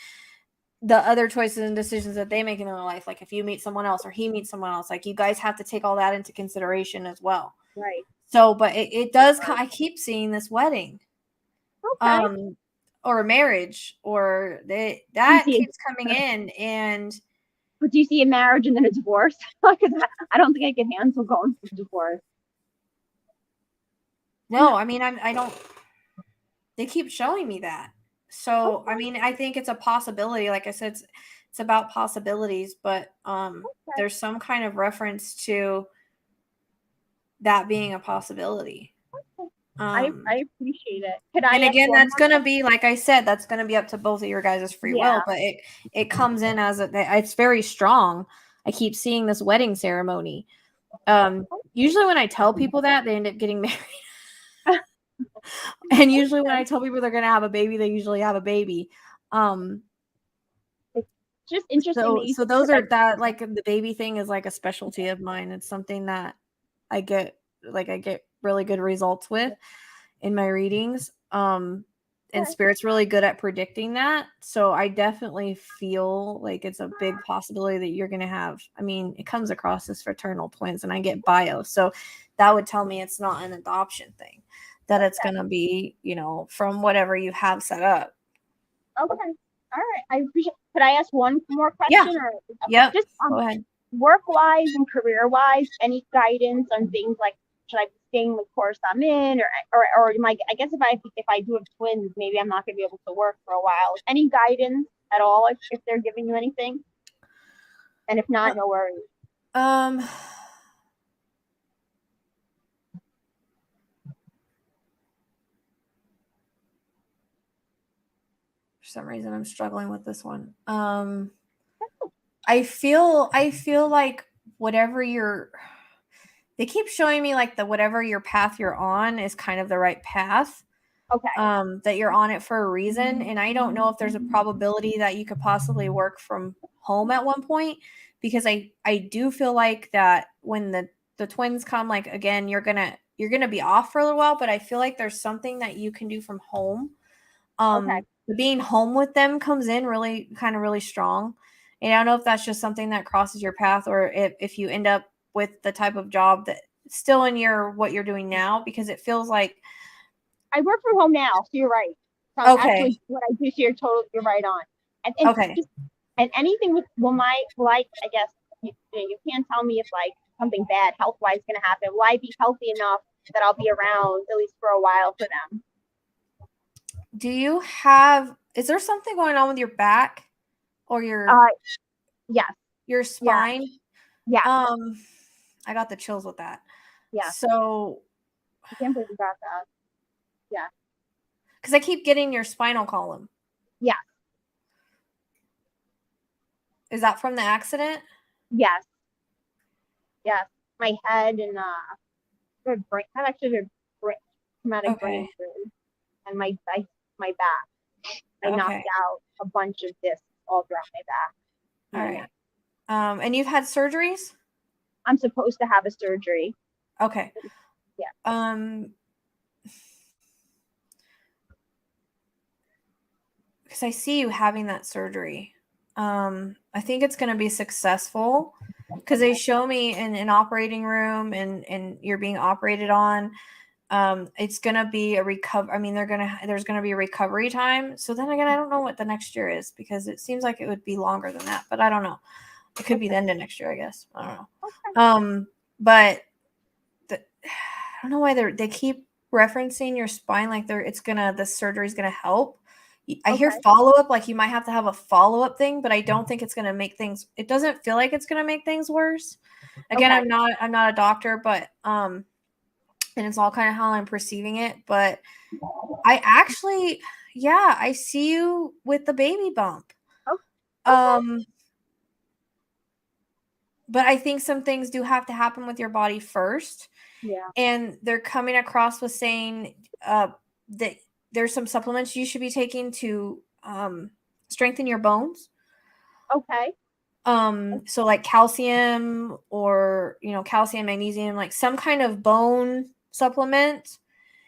Speaker 1: the other choices and decisions that they make in their life. Like, if you meet someone else or he meets someone else, like, you guys have to take all that into consideration as well.
Speaker 2: Right.
Speaker 1: So, but it does, I keep seeing this wedding.
Speaker 2: Okay.
Speaker 1: Or a marriage, or that keeps coming in. And
Speaker 2: but do you see a marriage and then a divorce? Because I don't think I can handle going through divorce.
Speaker 1: No, I mean, I don't. They keep showing me that. So, I mean, I think it's a possibility. Like I said, it's about possibilities, but there's some kind of reference to that being a possibility.
Speaker 2: I appreciate it.
Speaker 1: And again, that's going to be, like I said, that's going to be up to both of your guys' free will, but it comes in as it's very strong. I keep seeing this wedding ceremony. Usually when I tell people that, they end up getting married. And usually when I tell people they're going to have a baby, they usually have a baby.
Speaker 2: It's just interesting.
Speaker 1: So those are that, like, the baby thing is like a specialty of mine. It's something that I get really good results with in my readings. And Spirit's really good at predicting that. So I definitely feel like it's a big possibility that you're going to have, I mean, it comes across as fraternal twins, and I get bio. So that would tell me it's not an adoption thing, that it's going to be, from whatever you have set up.
Speaker 2: Okay. All right. I appreciate. Could I ask one more question?
Speaker 1: Yeah. Just go ahead.
Speaker 2: Work-wise and career-wise, any guidance on things like, should I be staying the course I'm in, or I guess if I do have twins, maybe I'm not going to be able to work for a while. Any guidance at all if they're giving you anything? And if not, no worries.
Speaker 1: For some reason I'm struggling with this one. I feel like whatever they keep showing me like whatever your path you're on is kind of the right path.
Speaker 2: Okay.
Speaker 1: That you're on it for a reason. And I don't know if there's a probability that you could possibly work from home at one point, because I do feel like that when the twins come, like, again, you're gonna be off for a little while, but I feel like there's something that you can do from home.
Speaker 2: Okay.
Speaker 1: Being home with them comes in really strong. And I don't know if that's just something that crosses your path, or if you end up with the type of job that still in what you're doing now, because it feels like
Speaker 2: I work from home now, so you're right. So
Speaker 1: okay.
Speaker 2: Actually, what I do, so you're right on. And
Speaker 1: okay.
Speaker 2: And anything with I guess you can't tell me if like something bad health wise is gonna happen. Will I be healthy enough that I'll be around at least for a while for them?
Speaker 1: Is there something going on with your back or your
Speaker 2: yes.
Speaker 1: Your spine?
Speaker 2: Yeah.
Speaker 1: I got the chills with that.
Speaker 2: Yeah.
Speaker 1: So
Speaker 2: I can't believe you got that. Yeah.
Speaker 1: Because I keep getting your spinal column.
Speaker 2: Yeah.
Speaker 1: Is that from the accident?
Speaker 2: Yes. Yes. My head and brain. I'm actually traumatic brain injury, and my back. I knocked out a bunch of discs all throughout my back.
Speaker 1: All right. And you've had surgeries?
Speaker 2: I'm supposed to have a surgery.
Speaker 1: Okay.
Speaker 2: Yeah.
Speaker 1: Because I see you having that surgery. I think it's going to be successful, because they show me in an operating room and you're being operated on. It's going to be a recover. I mean, there's going to be a recovery time. So then again, I don't know what the next year is, because it seems like it would be longer than that, but I don't know. It could be the end of next year, I guess. I don't know.
Speaker 2: Okay.
Speaker 1: But I don't know why they keep referencing your spine like the surgery's going to help. I hear follow-up, like you might have to have a follow-up thing, but I don't think it's going to make things, it doesn't feel like it's going to make things worse. Again, I'm not a doctor, but, and it's all kind of how I'm perceiving it, but I actually, I see you with the baby bump. But I think some things do have to happen with your body first.
Speaker 2: Yeah.
Speaker 1: And they're coming across with saying, that there's some supplements you should be taking to strengthen your bones.
Speaker 2: Okay.
Speaker 1: So like calcium or, calcium, magnesium, like some kind of bone supplement.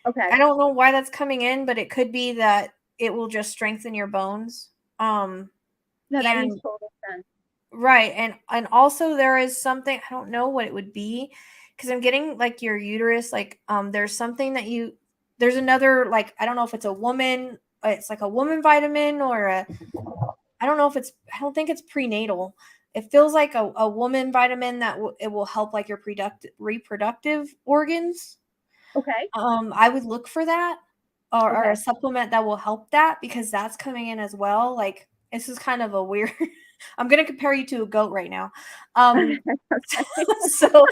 Speaker 2: Okay.
Speaker 1: I don't know why that's coming in, but it could be that it will just strengthen your bones.
Speaker 2: No, that makes total sense.
Speaker 1: Right. And also there is something, I don't know what it would be, because I'm getting like your uterus, like there's something that there's another, like, I don't know if it's like a woman vitamin or I don't think it's prenatal. It feels like a woman vitamin that it will help like your reproductive organs.
Speaker 2: Okay.
Speaker 1: I would look for that or a supplement that will help that, because that's coming in as well. Like, this is kind of a weird, I'm going to compare you to a goat right now. So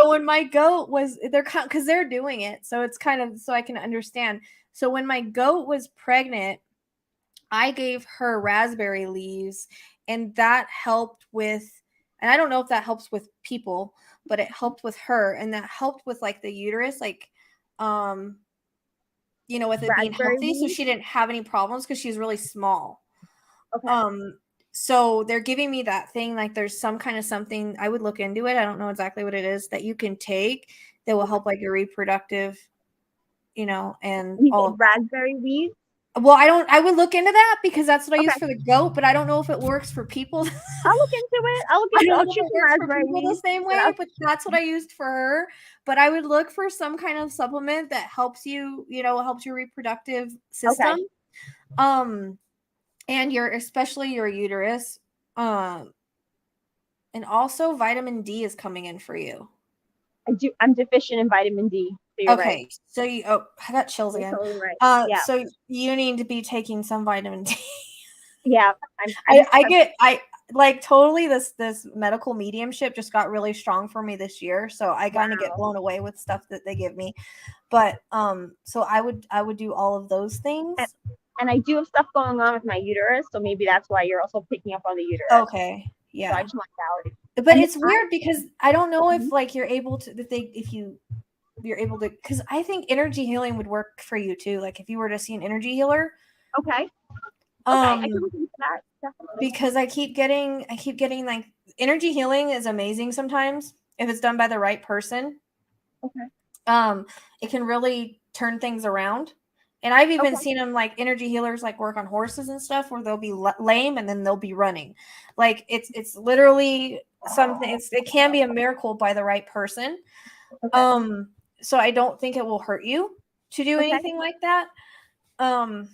Speaker 1: when my goat was, because they're doing it. So it's kind of, so I can understand. So when my goat was pregnant, I gave her raspberry leaves, and that helped with, and I don't know if that helps with people, but it helped with her, and that helped with like the uterus, like, with it being healthy. So she didn't have any problems because she's really small.
Speaker 2: Okay.
Speaker 1: So they're giving me that thing, like there's some kind of something, I would look into it. I don't know exactly what it is that you can take that will help like your reproductive, and all of
Speaker 2: raspberry leaves.
Speaker 1: Well, I would look into that, because that's what I use for the goat, but I don't know if it works for people.
Speaker 2: I'll look into it. I'll shoot some raspberry leaves
Speaker 1: the same way, but that's what I used for her. But I would look for some kind of supplement that helps you, helps your reproductive system. Okay. And especially your uterus. And also vitamin D is coming in for you.
Speaker 2: I'm deficient in vitamin D. So you're right.
Speaker 1: So I got chills again.
Speaker 2: Totally right.
Speaker 1: So you need to be taking some vitamin D.
Speaker 2: Yeah.
Speaker 1: like totally this medical mediumship just got really strong for me this year. So I kind of get blown away with stuff that they give me. But so I would do all of those things.
Speaker 2: And I do have stuff going on with my uterus, so maybe that's why you're also picking up on the uterus.
Speaker 1: Okay. Yeah.
Speaker 2: So I just want to validate.
Speaker 1: But it's weird because I don't know if like you're able to you're able to, because I think energy healing would work for you too. Like if you were to see an energy healer.
Speaker 2: Okay. I can look into that, definitely.
Speaker 1: Because I keep getting like energy healing is amazing sometimes if it's done by the right person.
Speaker 2: Okay.
Speaker 1: It can really turn things around. And I've even seen them like energy healers like work on horses and stuff where they'll be lame and then they'll be running. Like it's literally something. It can be a miracle by the right person. Okay. So I don't think it will hurt you to do anything like that.
Speaker 2: Yeah,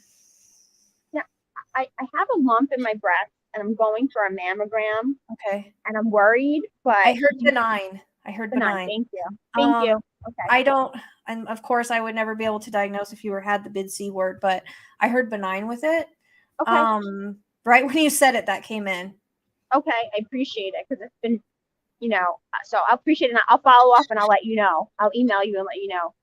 Speaker 2: I have a lump in my breast and I'm going for a mammogram.
Speaker 1: Okay.
Speaker 2: And I'm worried, but
Speaker 1: I heard benign. Benign.
Speaker 2: Thank you. Thank you. Okay.
Speaker 1: I don't, and of course I would never be able to diagnose if you had the big C word, but I heard benign with it. Okay. Right when you said it, that came in.
Speaker 2: Okay. I appreciate it because it's been, so I'll appreciate it. And I'll follow up and I'll let you know. I'll email you and let you know.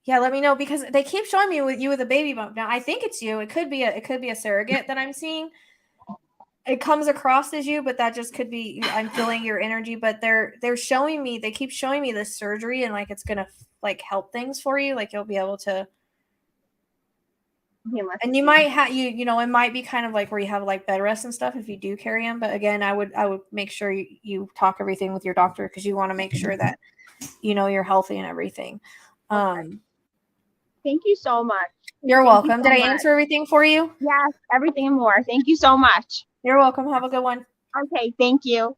Speaker 1: Yeah, let me know because they keep showing me with a baby bump. Now I think it's you. It could be a surrogate that I'm seeing. It comes across as you, but that just could be I'm feeling your energy. But they're showing me. They keep showing me this surgery and like it's gonna like help things for you. Like you'll be able to. And you might have it might be kind of like where you have like bed rest and stuff if you do carry them. But again, I would make sure you talk everything with your doctor because you want to make sure that you're healthy and everything.
Speaker 2: Thank you so much.
Speaker 1: You're welcome. Did I answer everything for you?
Speaker 2: Yes, everything and more. Thank you so much.
Speaker 1: You're welcome. Have a good one.
Speaker 2: Okay, thank you.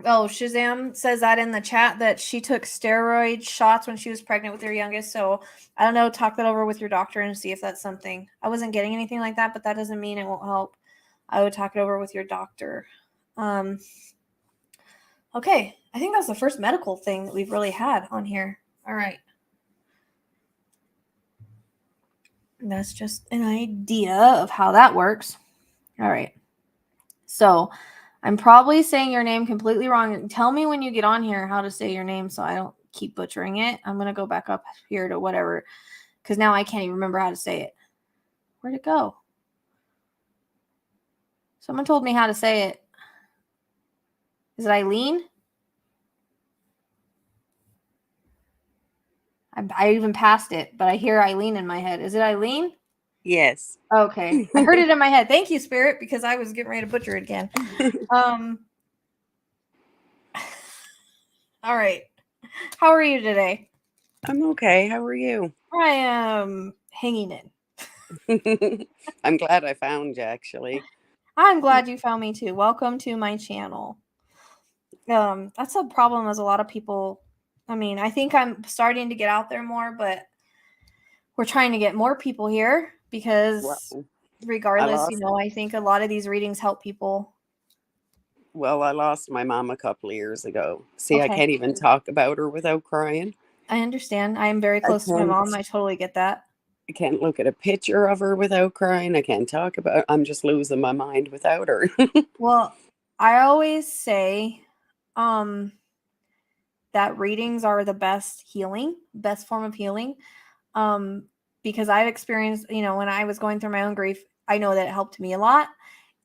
Speaker 1: Oh, Shazam says that in the chat that she took steroid shots when she was pregnant with her youngest. So I don't know. Talk that over with your doctor and see if that's something. I wasn't getting anything like that, but that doesn't mean it won't help. I would talk it over with your doctor. Okay. I think that's the first medical thing that we've really had on here. All right. That's just an idea of how that works. All right. So I'm probably saying your name completely wrong. Tell me when you get on here how to say your name so I don't keep butchering it. I'm going to go back up here to whatever because now I can't even remember how to say it. Where'd it go? Someone told me how to say it. Is it Eileen? I even passed it, but I hear Eileen in my head. Is it Eileen?
Speaker 3: Yes.
Speaker 1: Okay. I heard it in my head. Thank you, Spirit, because I was getting ready to butcher it again. All right. How are you today?
Speaker 3: I'm okay. How are you?
Speaker 1: I am hanging in.
Speaker 3: I'm glad I found you, actually.
Speaker 1: I'm glad you found me too. Welcome to my channel. That's a problem as a lot of people. I mean, I think I'm starting to get out there more, but we're trying to get more people here because regardless, I think a lot of these readings help people.
Speaker 3: Well, I lost my mom a couple of years ago. See, I can't even talk about her without crying.
Speaker 1: I understand. I am very close to my mom. I totally get that.
Speaker 3: I can't look at a picture of her without crying. I can't talk about it. I'm just losing my mind without her.
Speaker 1: Well, I always say that readings are the best form of healing. Because I've experienced, when I was going through my own grief, I know that it helped me a lot.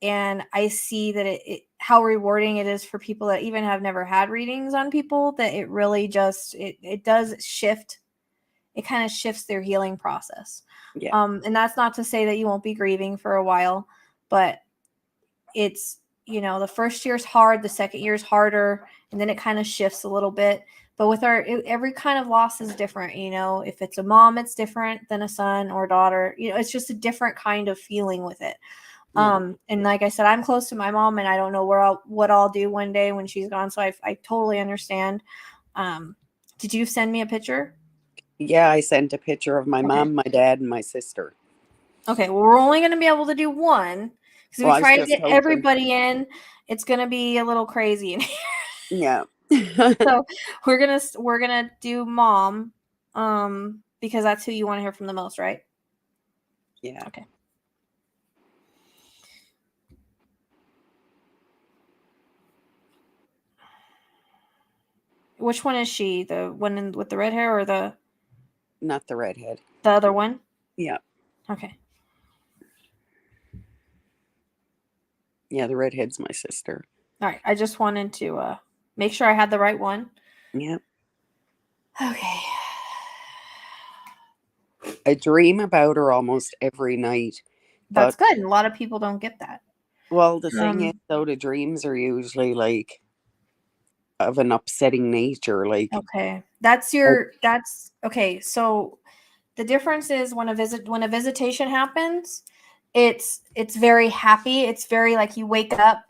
Speaker 1: And I see that how rewarding it is for people that even have never had readings on people, that it really just, it does shift. It kind of shifts their healing process.
Speaker 3: Yeah.
Speaker 1: And that's not to say that you won't be grieving for a while, but it's, the first year's hard, the second year's harder, and then it kind of shifts a little bit. But with every kind of loss is different, if it's a mom, it's different than a son or daughter, it's just a different kind of feeling with it. And like I said, I'm close to my mom and I don't know what I'll do one day when she's gone. So I totally understand. Did you send me a picture?
Speaker 3: Yeah, I sent a picture of my mom, my dad, and my sister.
Speaker 1: Okay. Well, we're only going to be able to do one because we try to get everybody in. It's going to be a little crazy in here.
Speaker 3: Yeah.
Speaker 1: So we're gonna do mom, Because that's who you want to hear from the most, right?
Speaker 3: Yeah.
Speaker 1: Okay. Which one is she? The one with the red hair or the...
Speaker 3: Not the redhead.
Speaker 1: The other one?
Speaker 3: Yeah.
Speaker 1: Okay.
Speaker 3: Yeah, the redhead's my sister.
Speaker 1: All right. I just wanted to make sure I had the right one.
Speaker 3: Yeah.
Speaker 1: Okay.
Speaker 3: I dream about her almost every night.
Speaker 1: That's good. A lot of people don't get that.
Speaker 3: Well, the thing is, though, the dreams are usually like of an upsetting nature. Like,
Speaker 1: okay, okay. So the difference is when a visitation happens, it's very happy. It's very like you wake up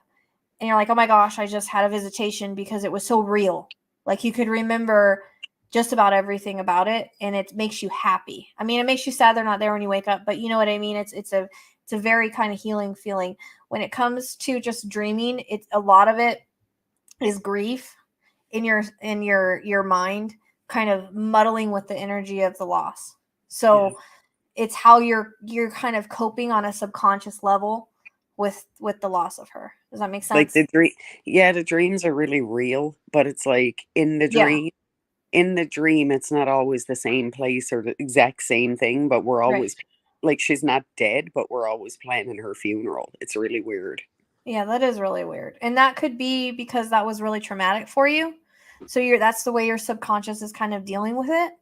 Speaker 1: and you're like, oh my gosh, I just had a visitation because it was so real. Like you could remember just about everything about it, and it makes you happy. I mean, it makes you sad they're not there when you wake up, but you know what I mean. It's a very kind of healing feeling. When it comes to just dreaming, it's a lot of it is grief in your mind, kind of muddling with the energy of the loss. So it's how you're kind of coping on a subconscious level with the loss of her. Does that make sense?
Speaker 3: Like the dreams are really real, but it's like in the dream, it's not always the same place or the exact same thing, but we're always like, she's not dead, but we're always planning her funeral. It's really weird.
Speaker 1: Yeah, that is really weird. And that could be because that was really traumatic for you. So that's the way your subconscious is kind of dealing with it.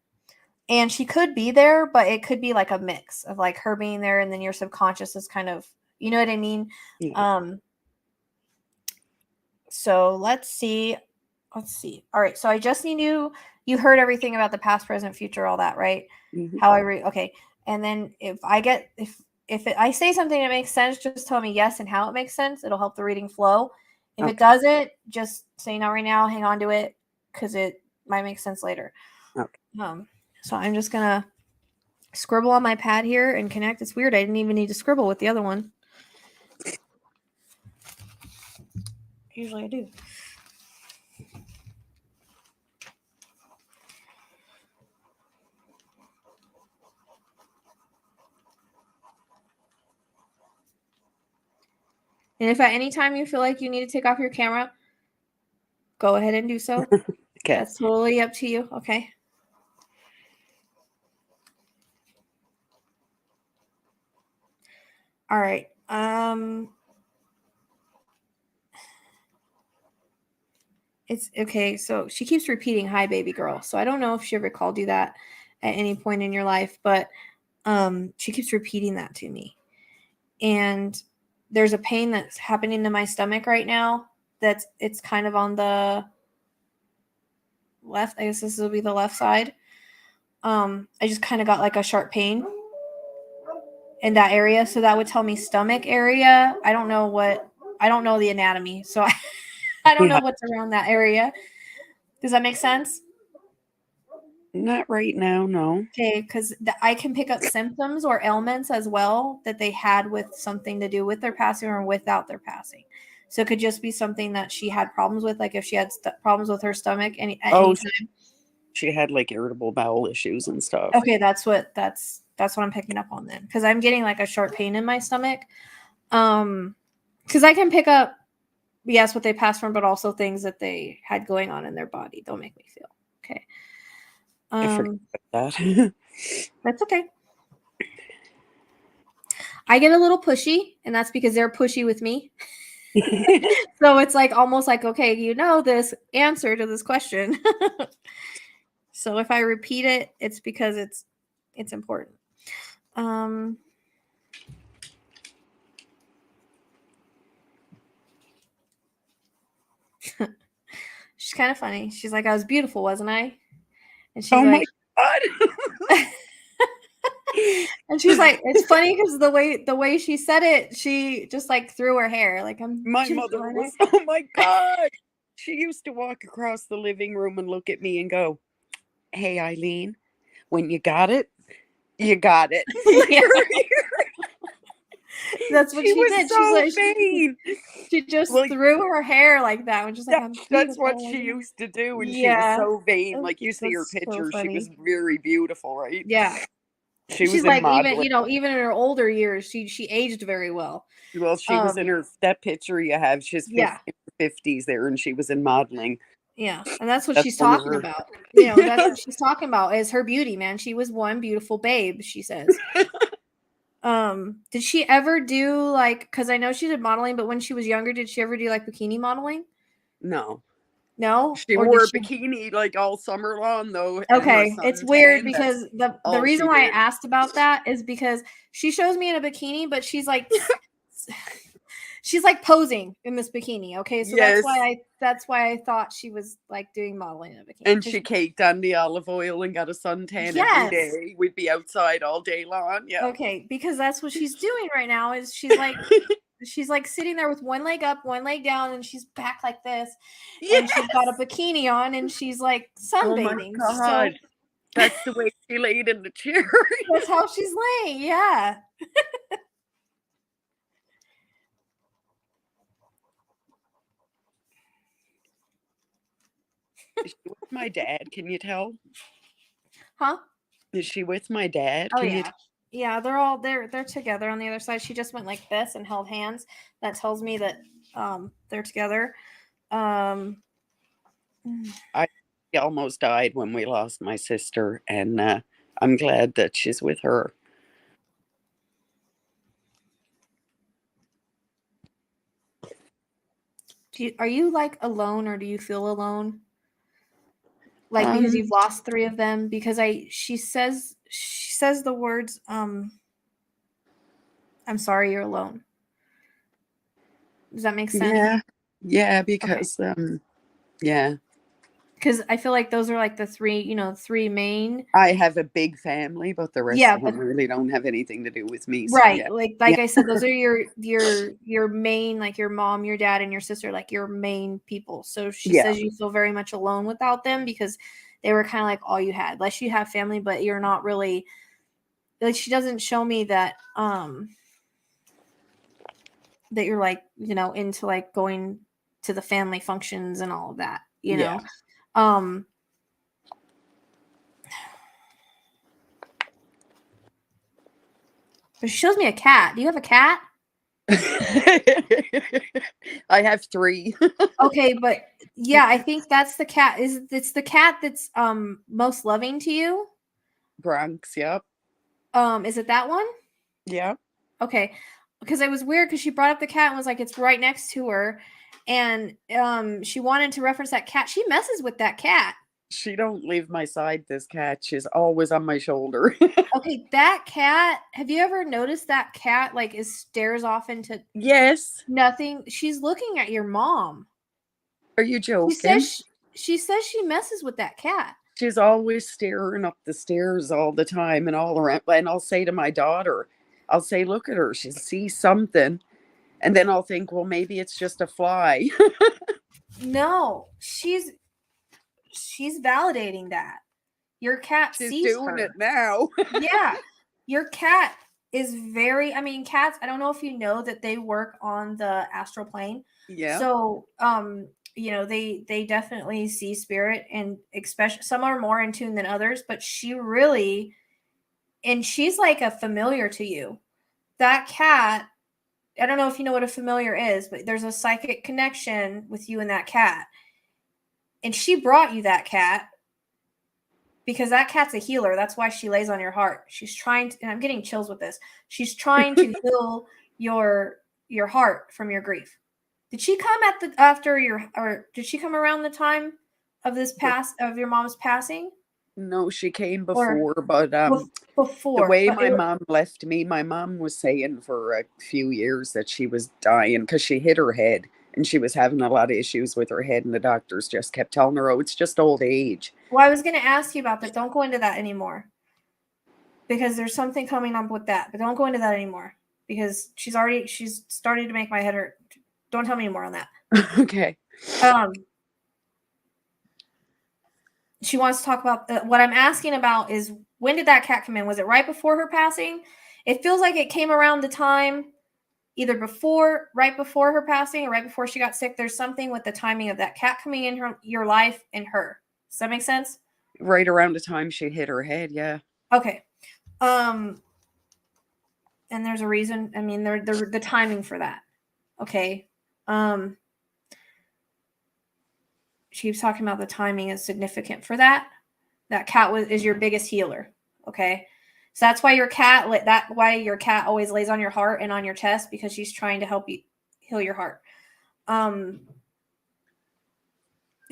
Speaker 1: And she could be there, but it could be like a mix of like her being there and then your subconscious is kind of, you know what I mean?
Speaker 3: Yeah.
Speaker 1: So let's see. All right. So I just need you heard everything about the past, present, future, all that, right?
Speaker 3: Mm-hmm.
Speaker 1: Okay. And then if I say something that makes sense, just tell me yes and how it makes sense. It'll help the reading flow. If it doesn't, just say not right now, hang on to it, because it might make sense later.
Speaker 3: Okay.
Speaker 1: So I'm just gonna scribble on my pad here and connect. It's weird. I didn't even need to scribble with the other one. Usually I do. And if at any time you feel like you need to take off your camera, go ahead and do so.
Speaker 3: Okay.
Speaker 1: That's totally up to you. Okay. All right. It's okay. So she keeps repeating, "Hi, baby girl." So I don't know if she ever called you that at any point in your life, but she keeps repeating that to me. And there's a pain that's happening to my stomach right now. It's kind of on the left. I guess this will be the left side. I just kind of got like a sharp pain in that area. So that would tell me stomach area. I don't know the anatomy. So I don't know what's around that area. Does that make sense?
Speaker 3: Not right now, no.
Speaker 1: Okay, because I can pick up symptoms or ailments as well that they had with something to do with their passing or without their passing. So it could just be something that she had problems with, like if she had problems with her stomach at any time.
Speaker 3: She had like irritable bowel issues and stuff.
Speaker 1: Okay, that's what I'm picking up on then, because I'm getting like a sharp pain in my stomach. Because I can pick up, yes, what they passed from, but also things that they had going on in their body. Don't make me feel okay.
Speaker 3: I forgot about that.
Speaker 1: That's okay. I get a little pushy, and that's because they're pushy with me. So it's like almost like, okay, you know this answer to this question. So if I repeat it, it's because it's important. She's kind of funny. She's like, I was beautiful, wasn't I? And she's
Speaker 3: my God.
Speaker 1: And she's like, it's funny because the way she said it, she just like threw her hair. Like,
Speaker 3: my mother was, oh my God. She used to walk across the living room and look at me and go, "Hey, Eileen, when you got it, you got it."
Speaker 1: Yeah. That's what she
Speaker 3: was
Speaker 1: did.
Speaker 3: so
Speaker 1: She's like,
Speaker 3: vain.
Speaker 1: she just
Speaker 3: Like,
Speaker 1: threw her hair like that and just like, I'm
Speaker 3: that's what
Speaker 1: beautiful.
Speaker 3: she used to do, and she was
Speaker 1: Yeah.
Speaker 3: so vain. Like, you see her
Speaker 1: That's so
Speaker 3: picture, she was
Speaker 1: funny.
Speaker 3: very beautiful, right?
Speaker 1: Yeah.
Speaker 3: She was
Speaker 1: She's
Speaker 3: in
Speaker 1: like, even,
Speaker 3: modeling.
Speaker 1: you know, even in her older years, she aged very well.
Speaker 3: Well, she was in her, that picture you have, she's
Speaker 1: Yeah.
Speaker 3: 50s there, and she was in modeling.
Speaker 1: Yeah. And that's what
Speaker 3: That's
Speaker 1: she's
Speaker 3: one of
Speaker 1: talking
Speaker 3: her.
Speaker 1: about. You know, that's what she's talking about is her beauty, man. She was one beautiful babe, she says. Did she ever do like, because I know she did modeling, but when she was younger, did she ever do like bikini modeling?
Speaker 3: No.
Speaker 1: No?
Speaker 3: She
Speaker 1: Or did
Speaker 3: wore a
Speaker 1: she?
Speaker 3: bikini like all summer long though, and her
Speaker 1: Okay, it's weird
Speaker 3: suntan. That's
Speaker 1: because the
Speaker 3: all
Speaker 1: reason
Speaker 3: she
Speaker 1: why I
Speaker 3: did.
Speaker 1: asked about that is because she shows me in a bikini, but she's like she's like posing in this bikini. Okay, so
Speaker 3: Yes.
Speaker 1: that's why I thought she was like doing modeling in a bikini.
Speaker 3: And she caked on the olive oil and got a suntan every day. We'd be outside all day long. Yeah.
Speaker 1: Okay, because that's what she's doing right now. Is she's like sitting there with one leg up, one leg down, and she's back like this, and she's got a bikini on, and she's like sunbathing.
Speaker 3: Oh my God. So that's the way she laid in the chair.
Speaker 1: That's how she's laying. Yeah.
Speaker 3: Is she with my dad? Can you tell?
Speaker 1: Huh?
Speaker 3: Is she with my dad?
Speaker 1: Oh, yeah. Yeah, they're together on the other side. She just went like this and held hands. That tells me that they're together.
Speaker 3: I almost died when we lost my sister, and I'm glad that she's with her.
Speaker 1: Are you like alone, or do you feel alone? Like because you've lost 3 of them? Because she says the words I'm sorry you're alone. Does that make sense?
Speaker 3: Yeah, because yeah.
Speaker 1: Because I feel like those are like the 3 main.
Speaker 3: I have a big family, but the rest of them really don't have anything to do with me. So,
Speaker 1: right. Like I said, those are your main, like your mom, your dad, and your sister, like your main people. So she says you feel very much alone without them because they were kind of like all you had. Unless you have family, but you're not really, like, she doesn't show me that that you're like, into like going to the family functions and all of that, know. But she shows me a cat. Do you have a cat?
Speaker 3: I have 3.
Speaker 1: Okay, but yeah, I think that's the cat. It's the cat that's most loving to you?
Speaker 3: Bronx, yep.
Speaker 1: Is it that one?
Speaker 3: Yeah.
Speaker 1: Okay. Because it was weird because she brought up the cat and was like, it's right next to her. And she wanted to reference that cat. She messes with that cat.
Speaker 3: She don't leave my side, this cat. She's always on my shoulder.
Speaker 1: Okay, that cat, have you ever noticed that cat like stares off into nothing? She's looking at your mom.
Speaker 3: Are you joking?
Speaker 1: She says she messes with that cat.
Speaker 3: She's always staring up the stairs all the time and all around. And I'll say to my daughter, I'll say, look at her. She sees something. And then I'll think, well, maybe it's just a fly.
Speaker 1: No, she's validating that. Your cat sees her. She's doing
Speaker 3: it now.
Speaker 1: Yeah. Your cat is very, I mean, cats, I don't know if you know that they work on the astral plane.
Speaker 3: Yeah.
Speaker 1: So, they definitely see spirit, and especially some are more in tune than others, but she's like a familiar to you. That cat, I don't know if you know what a familiar is, but there's a psychic connection with you and that cat. And she brought you that cat because that cat's a healer. That's why she lays on your heart. She's trying to, and I'm getting chills with this. She's trying to heal your heart from your grief. Did she come did she come around the time of of your mom's passing?
Speaker 3: No, she came before, but
Speaker 1: before
Speaker 3: the way my mom left me, my mom was saying for a few years that she was dying because she hit her head and she was having a lot of issues with her head, and the doctors just kept telling her, oh, it's just old age.
Speaker 1: Well, I was going to ask you about that. Don't go into that anymore because there's something coming up with that, but don't go into that anymore because she's starting to make my head hurt. Don't tell me anymore on that.
Speaker 3: Okay.
Speaker 1: She wants to talk about what I'm asking about is, when did that cat come in? Was it right before her passing? It feels like it came around the time either right before her passing or right before she got sick. There's something with the timing of that cat coming in your life and her. Does that make sense?
Speaker 3: Right around the time she hit her head, yeah.
Speaker 1: Okay. And there's a reason. I mean, the timing for that. Okay. She was talking about the timing is significant for that. That cat is your biggest healer. Okay. So that's why your cat always lays on your heart and on your chest, because she's trying to help you heal your heart.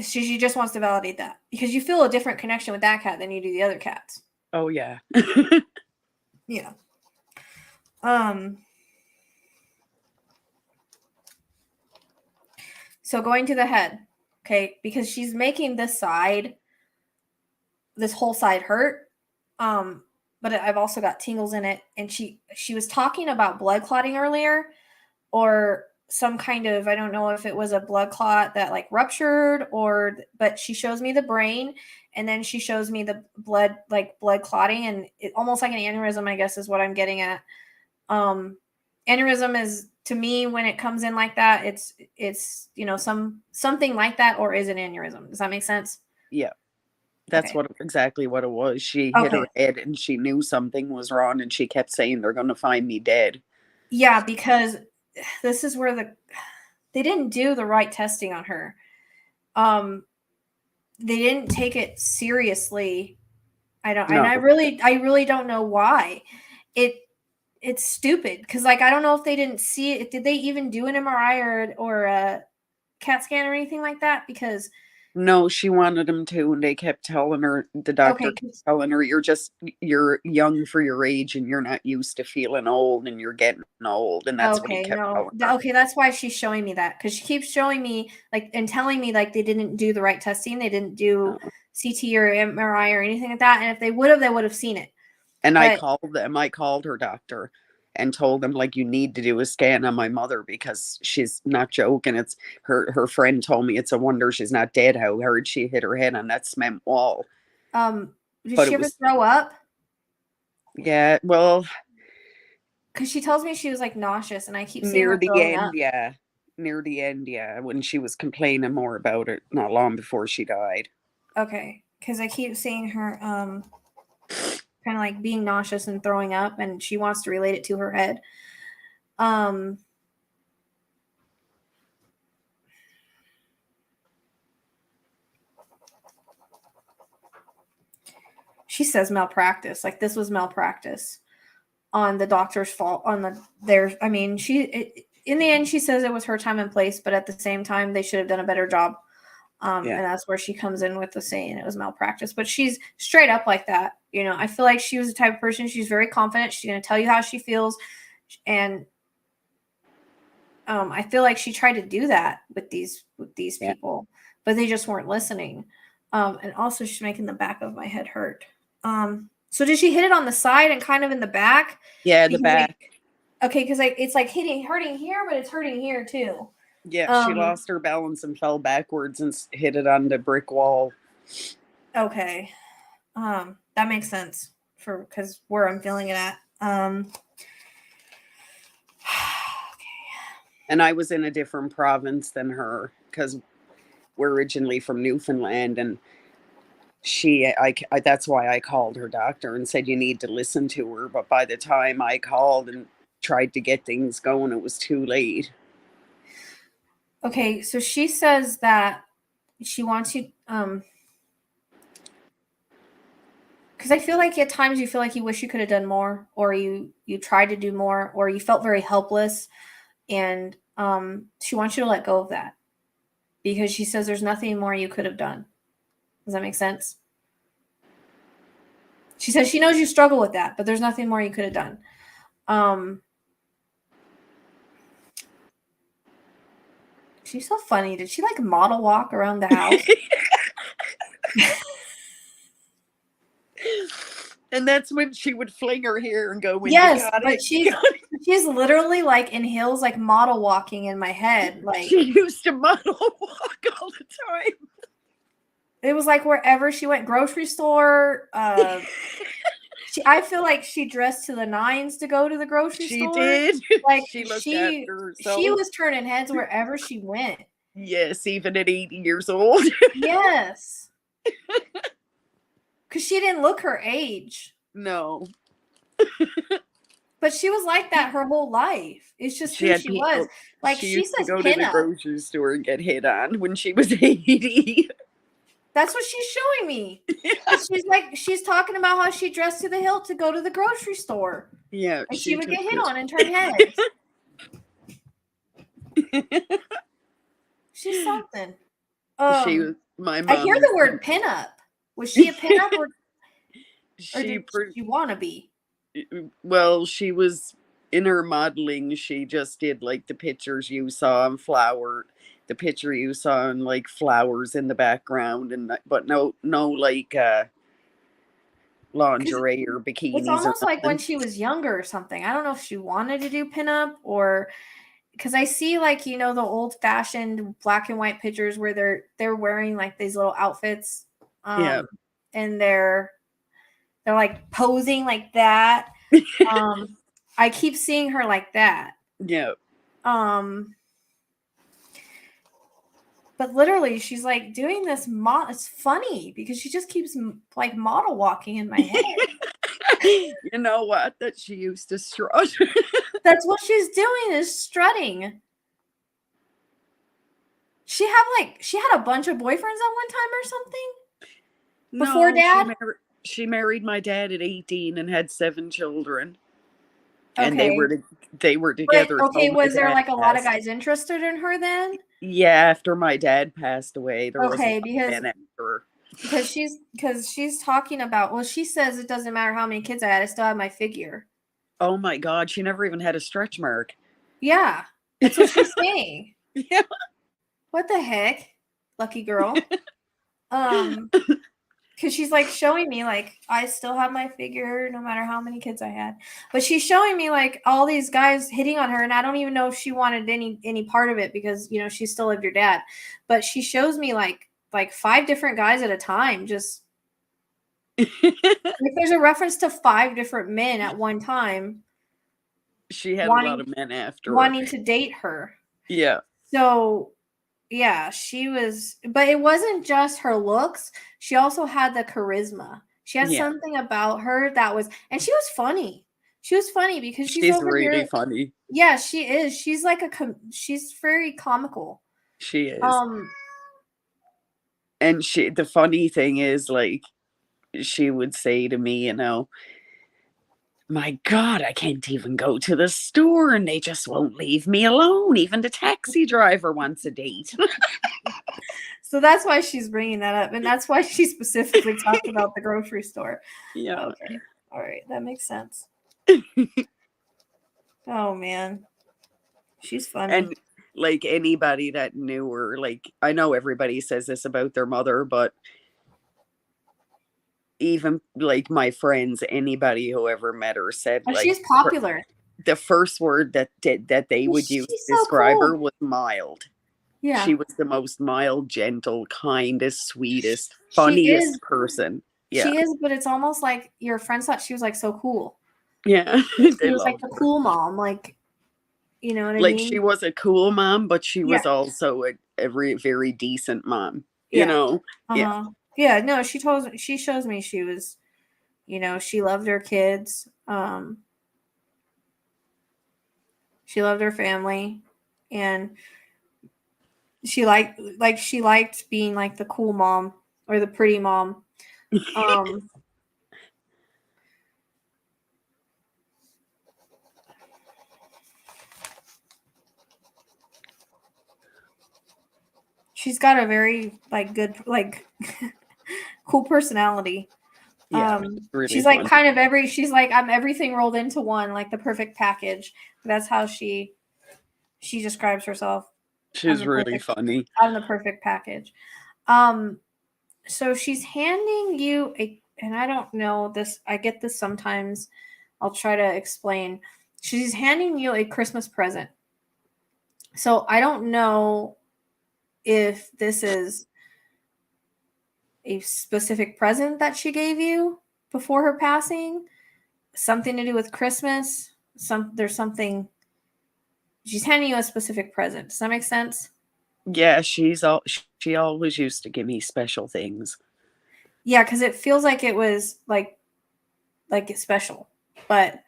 Speaker 1: She just wants to validate that, because you feel a different connection with that cat than you do the other cats.
Speaker 3: Oh yeah.
Speaker 1: Yeah. So going to the head, okay, because she's making this whole side hurt. But I've also got tingles in it. And she was talking about blood clotting earlier, or some kind of, I don't know if it was a blood clot that like ruptured, but she shows me the brain, and then she shows me the blood clotting, and it almost like an aneurysm, I guess is what I'm getting at. Aneurysm is, to me, when it comes in like that, it's something like that, or is an aneurysm. Does that make sense?
Speaker 3: Yeah. That's
Speaker 1: Okay.
Speaker 3: exactly what it was. She hit her head and she knew something was wrong, and she kept saying, they're going to find me dead.
Speaker 1: Yeah, because this is where they didn't do the right testing on her. They didn't take it seriously. And I really don't know why. It's stupid, because like, I don't know if they didn't see it. Did they even do an MRI or a CAT scan or anything like that? Because
Speaker 3: no, she wanted him to, and they kept telling her, the doctor kept telling her, you're young for your age, and you're not used to feeling old, and you're getting old. And that's what he kept telling her.
Speaker 1: Okay, that's why she's showing me that, because she keeps showing me like, and telling me like, they didn't do the right testing. They didn't do CT or MRI or anything like that. And if they would have seen it.
Speaker 3: And I called her doctor and told them, like, you need to do a scan on my mother, because she's not joking. It's her friend told me it's a wonder she's not dead. How hard she hit her head on that cement wall.
Speaker 1: Did she ever throw up?
Speaker 3: Yeah, well,
Speaker 1: because she tells me she was like nauseous, and I keep seeing
Speaker 3: near
Speaker 1: her
Speaker 3: the
Speaker 1: throwing
Speaker 3: end,
Speaker 1: up.
Speaker 3: near the end, when she was complaining more about it, not long before she died.
Speaker 1: Okay, because I keep seeing her kind of like being nauseous and throwing up, and she wants to relate it to her head. She says malpractice, like this was malpractice on the doctor's fault, in the end she says it was her time and place, but at the same time they should have done a better job. And that's where she comes in with the saying it was malpractice. But she's straight up like that. I feel like she was the type of person, she's very confident. She's going to tell you how she feels. And I feel like she tried to do that with these people, but they just weren't listening. And also she's making the back of my head hurt. So did she hit it on the side and kind of in the back?
Speaker 3: Yeah, the back.
Speaker 1: Okay, because it's like hurting here, but it's hurting here too.
Speaker 3: Yeah, she lost her balance and fell backwards and hit it on the brick wall.
Speaker 1: Okay. That makes sense because where I'm feeling it at. Okay.
Speaker 3: And I was in a different province than her, because we're originally from Newfoundland, and that's why I called her doctor and said, you need to listen to her. But by the time I called and tried to get things going, it was too late.
Speaker 1: Okay, so she says that she wants you, because I feel like at times you feel like you wish you could have done more, or you tried to do more, or you felt very helpless, and she wants you to let go of that, because she says there's nothing more you could have done. Does that make sense? She says she knows you struggle with that, but there's nothing more you could have done. She's so funny. Did she like model walk around the house?
Speaker 3: And that's when she would fling her hair and go,
Speaker 1: yes, but she's literally like in heels, like model walking in my head. Like
Speaker 3: she used to model walk all the time.
Speaker 1: It was like wherever she went, grocery store. I feel like she dressed to the nines to go to the grocery store.
Speaker 3: She did.
Speaker 1: Like
Speaker 3: she looked after herself.
Speaker 1: She was turning heads wherever she went.
Speaker 3: Yes, even at 80 years old.
Speaker 1: Yes. Because she didn't look her age.
Speaker 3: No.
Speaker 1: But she was like that her whole life. It's just who she was. Like
Speaker 3: she
Speaker 1: she
Speaker 3: used
Speaker 1: says
Speaker 3: to go to the grocery store and get hit on when she was 80.
Speaker 1: That's what she's showing me. She's talking about how she dressed to the hilt to go to the grocery store.
Speaker 3: Yeah.
Speaker 1: And she would get hit on and turn heads. She's something.
Speaker 3: She was my mom.
Speaker 1: I hear the word pinup. Was she a pinup or did she want to be?
Speaker 3: Well, she was in her modeling. She just did like the pictures you saw on the picture you saw on like flowers in the background, but no like lingerie or bikinis.
Speaker 1: It's almost like when she was younger or something. I don't know if she wanted to do pinup or because I see like the old-fashioned black and white pictures where they're wearing like these little outfits, and they're like posing like that. I keep seeing her like that.
Speaker 3: Yeah.
Speaker 1: But literally, she's like doing this. It's funny because she just keeps like model walking in my head.
Speaker 3: You know what? That she used to strut.
Speaker 1: That's what she's doing is strutting. She had a bunch of boyfriends at one time or something? Before Dad?
Speaker 3: She married my dad at 18 and had 7 children.
Speaker 1: Okay.
Speaker 3: And they were together.
Speaker 1: But, okay, was there like a lot of guys interested in her then?
Speaker 3: Yeah, after my dad passed away, there was a man after her.
Speaker 1: Because she's talking about, well, she says it doesn't matter how many kids I had, I still have my figure.
Speaker 3: Oh my God, she never even had a stretch mark.
Speaker 1: Yeah, that's what she's saying.
Speaker 3: Yeah.
Speaker 1: What the heck? Lucky girl. Because she's like showing me like I still have my figure no matter how many kids I had. But she's showing me like all these guys hitting on her, and I don't even know if she wanted any part of it because she still lived your dad. But she shows me like 5 different guys at a time. Just like there's a reference to 5 different men at one time.
Speaker 3: She had a lot of men after
Speaker 1: wanting to date her.
Speaker 3: Yeah.
Speaker 1: So yeah, she was, but it wasn't just her looks. She also had the charisma. She had something about her that was, and she was funny. She was funny because she's over
Speaker 3: really
Speaker 1: here.
Speaker 3: Funny.
Speaker 1: Yeah, she is. She's like she's very comical.
Speaker 3: She is. And the funny thing is, like, she would say to me, my God, I can't even go to the store and they just won't leave me alone. Even the taxi driver wants a date.
Speaker 1: So that's why she's bringing that up. And that's why she specifically talked about the grocery store.
Speaker 3: Yeah.
Speaker 1: Okay. All right. That makes sense. Oh, man. She's funny.
Speaker 3: And like anybody that knew her, like, I know everybody says this about their mother, but even like my friends, anybody who ever met her said, like,
Speaker 1: she's popular.
Speaker 3: The first word that they would use to describe her was mild.
Speaker 1: Yeah.
Speaker 3: She was the most mild, gentle, kindest, sweetest, funniest person. Yeah.
Speaker 1: She is, but it's almost like your friends thought she was like so cool.
Speaker 3: Yeah.
Speaker 1: She was like the cool mom, like, you know what I mean?
Speaker 3: Like she was a cool mom, but she was also a very decent mom. You know?
Speaker 1: Yeah. Yeah, no, she shows me she was, she loved her kids. She loved her family, and she liked being like the cool mom or the pretty mom. She's got a very good cool personality.
Speaker 3: Yeah, really
Speaker 1: she's like fun. She's like I'm everything rolled into one, like the perfect package. That's how she describes herself.
Speaker 3: She's really funny.
Speaker 1: I'm the perfect package. So she's handing you and I don't know this. I get this sometimes. I'll try to explain. She's handing you a Christmas present. So I don't know if this is a specific present that she gave you before her passing, something to do with Christmas. There's something. She's handing you a specific present. Does that make sense?
Speaker 3: Yeah, she always used to give me special things.
Speaker 1: Yeah, because it feels like it was like it's special, but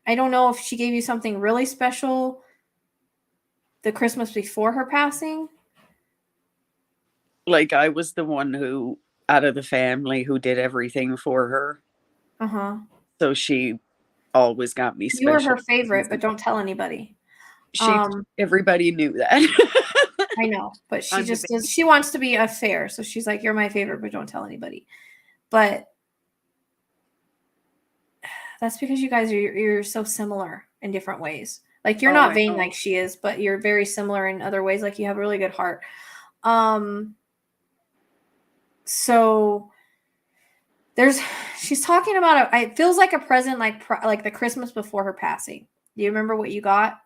Speaker 1: I don't know if she gave you something really special the Christmas before her passing.
Speaker 3: Like, I was the one who, out of the family, who did everything for her.
Speaker 1: Uh-huh.
Speaker 3: So she always got me
Speaker 1: You were
Speaker 3: special
Speaker 1: her favorite,
Speaker 3: things.
Speaker 1: but don't tell anybody.
Speaker 3: Everybody knew that.
Speaker 1: I know, but she
Speaker 3: I'm the
Speaker 1: just does. She wants to be fair, so she's like, "You're my favorite, but don't tell anybody." But that's because you guys you're so similar in different ways. Like you're not vain like she is, but you're very similar in other ways. Like you have a really good heart. So she's talking about it feels like a present, like the Christmas before her passing. Do you remember what you got?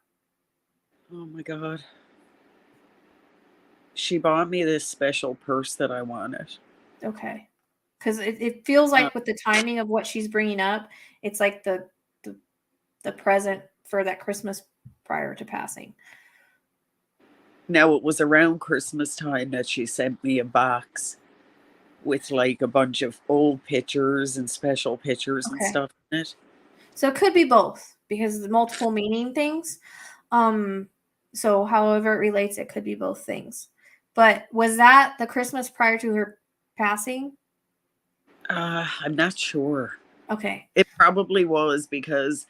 Speaker 3: Oh my God. She bought me this special purse that I wanted.
Speaker 1: Okay. Because it feels like with the timing of what she's bringing up, it's like the present for that Christmas prior to passing.
Speaker 3: Now, it was around Christmas time that she sent me a box with like a bunch of old pictures and special pictures and stuff in it.
Speaker 1: So it could be both because the multiple meaning things. So however it relates, it could be both things. But was that the Christmas prior to her passing?
Speaker 3: I'm not sure.
Speaker 1: Okay.
Speaker 3: It probably was because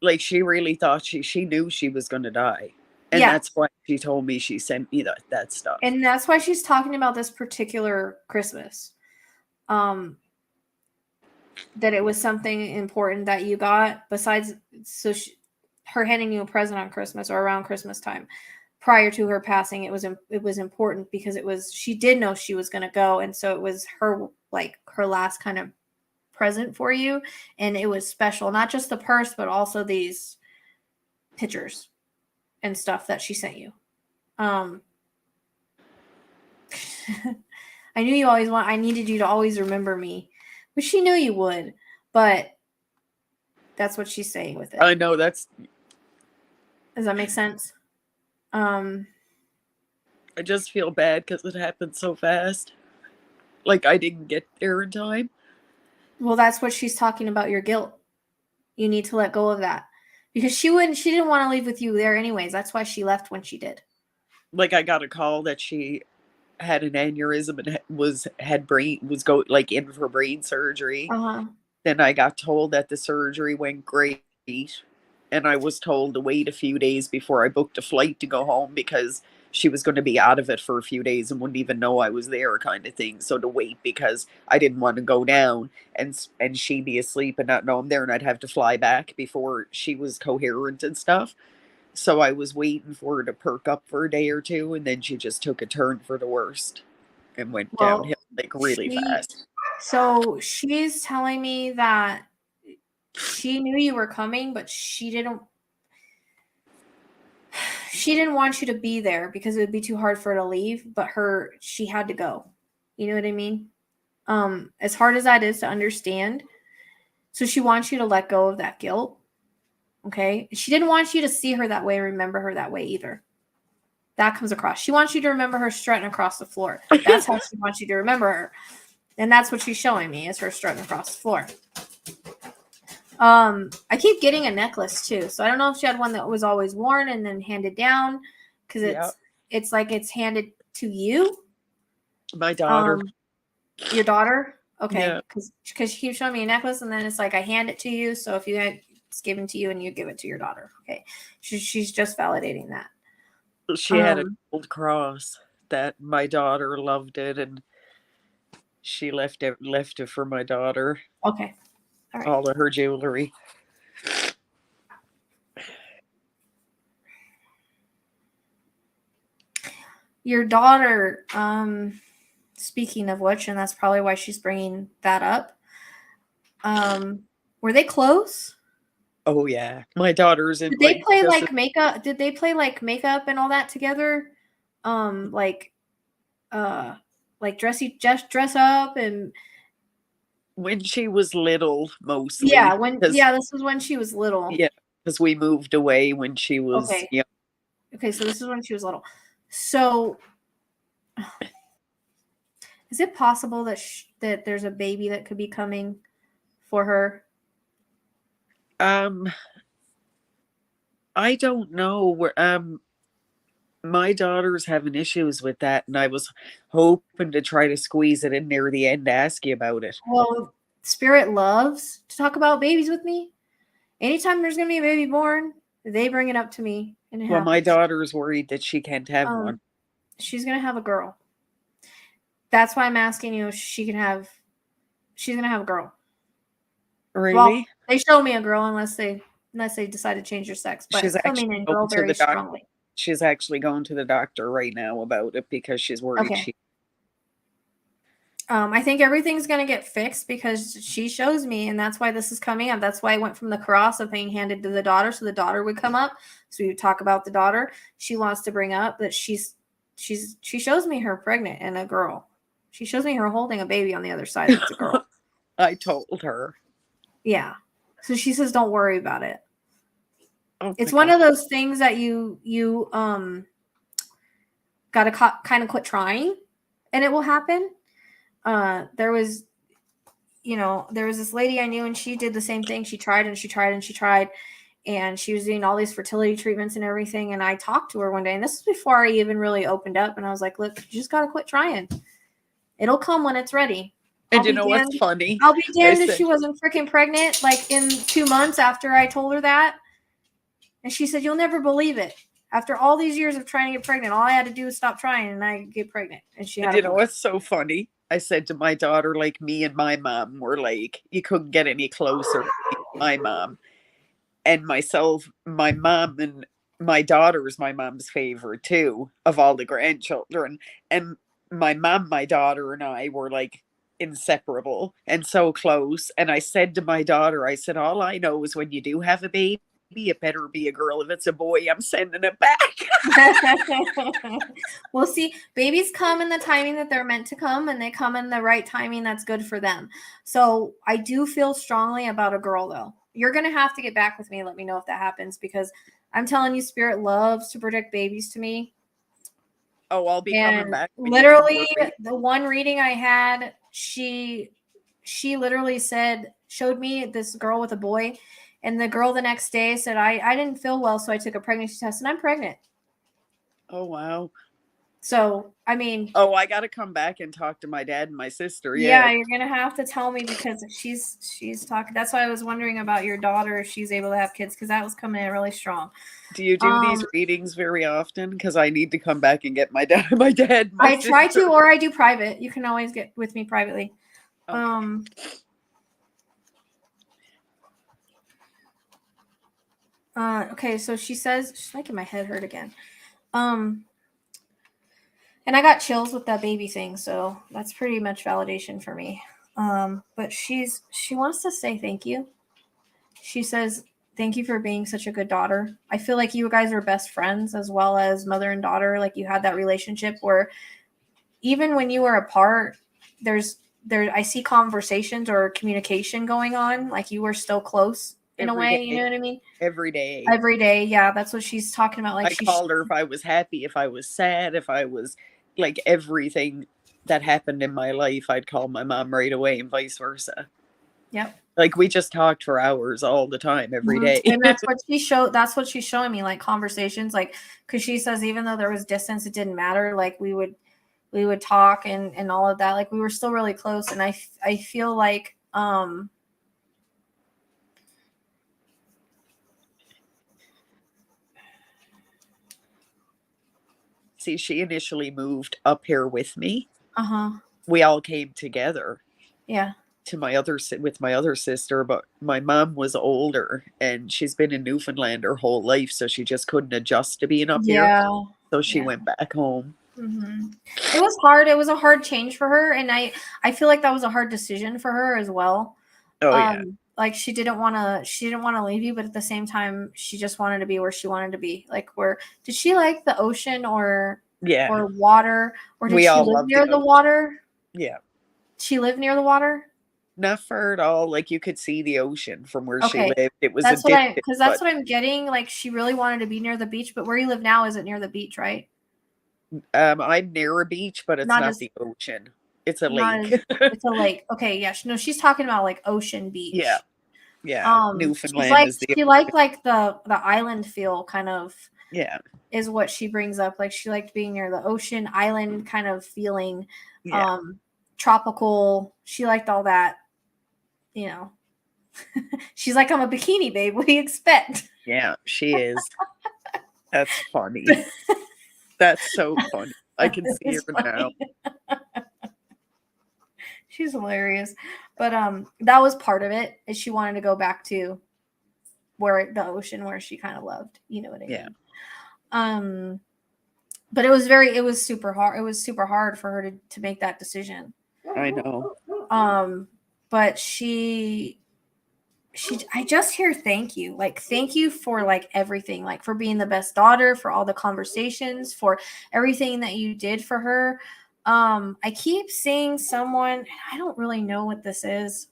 Speaker 3: like she really thought she knew she was going to die. And that's why she told me she sent me that stuff.
Speaker 1: And that's why she's talking about this particular Christmas. That it was something important that you got besides her handing you a present on Christmas or around Christmas time prior to her passing. It was important because she did know she was going to go. And so it was her last kind of present for you. And it was special, not just the purse, but also these pictures and stuff that she sent you. I knew I needed you to always remember me, but she knew you would, but that's what she's saying with it.
Speaker 3: I know does
Speaker 1: that make sense?
Speaker 3: I just feel bad because it happened so fast. Like I didn't get there in time.
Speaker 1: Well, that's what she's talking about, your guilt. You need to let go of that. Because she didn't want to leave with you there anyways. That's why she left when she did.
Speaker 3: Like I got a call that she had an aneurysm and was in for brain surgery. Then I got told that the surgery went great, and I was told to wait a few days before I booked a flight to go home because she was going to be out of it for a few days and wouldn't even know I was there, kind of thing. So to wait because I didn't want to go down and she be asleep and not know I'm there, and I'd have to fly back before she was coherent and stuff. So I was waiting for her to perk up for a day or two, and then she just took a turn for the worst and went downhill really fast.
Speaker 1: So she's telling me that she knew you were coming, but she didn't want you to be there because it would be too hard for her to leave, but she had to go. You know what I mean? As hard as that is to understand. So she wants you to let go of that guilt. Okay. She didn't want you to see her that way, remember her that way either. That comes across. She wants you to remember her strutting across the floor. That's how she wants you to remember her. And that's what she's showing me is her strutting across the floor. I keep getting a necklace too. So I don't know if she had one that was always worn and then handed down because it's like it's handed to you.
Speaker 3: My daughter.
Speaker 1: Your daughter? Okay.
Speaker 3: Yeah.
Speaker 1: Because she keeps showing me a necklace and then it's like I hand it to you. So if it's given to you and you give it to your daughter. Okay. She's just validating that.
Speaker 3: She had a gold cross that my daughter loved it, and she left it for my daughter.
Speaker 1: Okay. All right.
Speaker 3: All of her jewelry.
Speaker 1: Your daughter, speaking of which, and that's probably why she's bringing that up. Were they close?
Speaker 3: Oh yeah, my daughter's in.
Speaker 1: Did they play like makeup? Did they play like makeup and all that together? Like dress up and
Speaker 3: When she was little, mostly.
Speaker 1: Yeah, this was when she was little.
Speaker 3: Yeah, because we moved away when she was young.
Speaker 1: Okay, so this is when she was little. So, is it possible that that there's a baby that could be coming for her?
Speaker 3: I don't know. My daughter's having issues with that, and I was hoping to try to squeeze it in near the end to ask you about it.
Speaker 1: Well, Spirit loves to talk about babies with me. Anytime there's going to be a baby born, they bring it up to me. And
Speaker 3: well, my daughter's worried that she can't have one.
Speaker 1: She's going to have a girl. That's why I'm asking you if she's going to have a girl.
Speaker 3: Really?
Speaker 1: Well, they show me a girl unless they decide to change their sex. But
Speaker 3: she's
Speaker 1: coming in girl very strongly.
Speaker 3: She's actually going to the doctor right now about it because she's worried.
Speaker 1: Okay. I think everything's going to get fixed because she shows me, and that's why this is coming up. That's why I went from the cross of being handed to the daughter, so the daughter would come up. So we would talk about the daughter. She wants to bring up that she shows me her pregnant and a girl. She shows me her holding a baby on the other side. It's a girl.
Speaker 3: I told her.
Speaker 1: Yeah. So she says, "Don't worry about it."
Speaker 3: Oh,
Speaker 1: it's one of those things that you got to kind of quit trying, and it will happen. There was this lady I knew, and she did the same thing. She tried and she tried and she tried, and she was doing all these fertility treatments and everything. And I talked to her one day, and this was before I even really opened up. And I was like, "Look, you just got to quit trying. It'll come when it's ready."
Speaker 3: And you know what's funny?
Speaker 1: I'll be damned if she wasn't freaking pregnant, like in 2 months after I told her that. And she said, "You'll never believe it. After all these years of trying to get pregnant, all I had to do was stop trying, and I get pregnant." And she had.
Speaker 3: You know what's so funny? I said to my daughter, like, me and my mom were like, you couldn't get any closer. My mom and myself, my mom and my daughter is my mom's favorite too of all the grandchildren. And my mom, my daughter, and I were like inseparable and so close. And I said to my daughter, I said, all I know is when you do have a baby, it better be a girl. If it's a boy, I'm sending it back.
Speaker 1: Well, see, babies come in the timing that they're meant to come, and they come in the right timing that's good for them. So I do feel strongly about a girl, though. You're going to have to get back with me and let me know if that happens, because I'm telling you, Spirit loves to predict babies to me.
Speaker 3: Oh, I'll be coming back.
Speaker 1: Literally, the one reading I had, she literally showed me this girl with a boy. And the girl the next day said, I didn't feel well, so I took a pregnancy test, and I'm pregnant.
Speaker 3: Oh, wow.
Speaker 1: So, I mean...
Speaker 3: Oh, I got to come back and talk to my dad and my sister.
Speaker 1: Yeah, you're going to have to tell me, because she's talking... That's why I was wondering about your daughter, if she's able to have kids, because that was coming in really strong.
Speaker 3: Do you do these readings very often? Because I need to come back and get my dad, my sister.
Speaker 1: Try to, or I do private. You can always get with me privately. Okay. Okay, so she says, she's making my head hurt again. And I got chills with that baby thing, so that's pretty much validation for me. But she wants to say thank you. She says, thank you for being such a good daughter. I feel like you guys are best friends as well as mother and daughter. Like, you had that relationship where even when you were apart, I see conversations or communication going on. Like, you were still close. In a way, you know what I mean?
Speaker 3: Every day.
Speaker 1: Every day, yeah. That's what she's talking about. Like,
Speaker 3: I called her if I was happy, if I was sad, if I was, like, everything that happened in my life, I'd call my mom right away and vice versa.
Speaker 1: Yep.
Speaker 3: Like, we just talked for hours all the time, every day.
Speaker 1: And that's what she's showing me, like, conversations, like, because she says even though there was distance, it didn't matter. Like, we would talk and all of that. Like, we were still really close. And I feel like,
Speaker 3: see, she initially moved up here with me. We all came together.
Speaker 1: Yeah.
Speaker 3: With my other sister, but my mom was older and she's been in Newfoundland her whole life, so she just couldn't adjust to being up here. So she went back home.
Speaker 1: It was hard. It was a hard change for her, and I feel like that was a hard decision for her as well.
Speaker 3: Oh yeah.
Speaker 1: Like, she didn't want to leave you, but at the same time, she just wanted to be where she wanted to be. Like, where did she like the ocean or water, or did she live near the water?
Speaker 3: Yeah.
Speaker 1: She lived near the water?
Speaker 3: Not far at all. Like you could see the ocean from where she
Speaker 1: Okay.
Speaker 3: lived. It was
Speaker 1: That's
Speaker 3: a distance,
Speaker 1: because that's what I'm getting. Like she really wanted to be near the beach, but where you live now isn't near the beach, right?
Speaker 3: I'm near a beach, but it's
Speaker 1: Not
Speaker 3: not
Speaker 1: as
Speaker 3: the ocean. It's a
Speaker 1: not
Speaker 3: lake.
Speaker 1: as it's a lake. Okay, yeah. No, she's talking about like ocean
Speaker 3: Yeah.
Speaker 1: beach.
Speaker 3: Yeah.
Speaker 1: She's
Speaker 3: Newfoundland
Speaker 1: like
Speaker 3: is the
Speaker 1: she liked like the island feel kind of
Speaker 3: yeah.
Speaker 1: is what she brings up. Like she liked being near the ocean, island kind of feeling,
Speaker 3: Yeah.
Speaker 1: tropical. She liked all that, you know. She's like, I'm a bikini babe. What do you expect?
Speaker 3: Yeah, she is. That's funny. That's so funny. I can see her now.
Speaker 1: She's hilarious. But that was part of it. Is she wanted to go back to where the ocean where she kind of loved. You know what I mean? But it was super hard. It was super hard for her to make that decision.
Speaker 3: I know.
Speaker 1: But I just hear thank you. Like thank you for like everything, like for being the best daughter, for all the conversations, for everything that you did for her. I keep seeing someone, I don't really know what this is.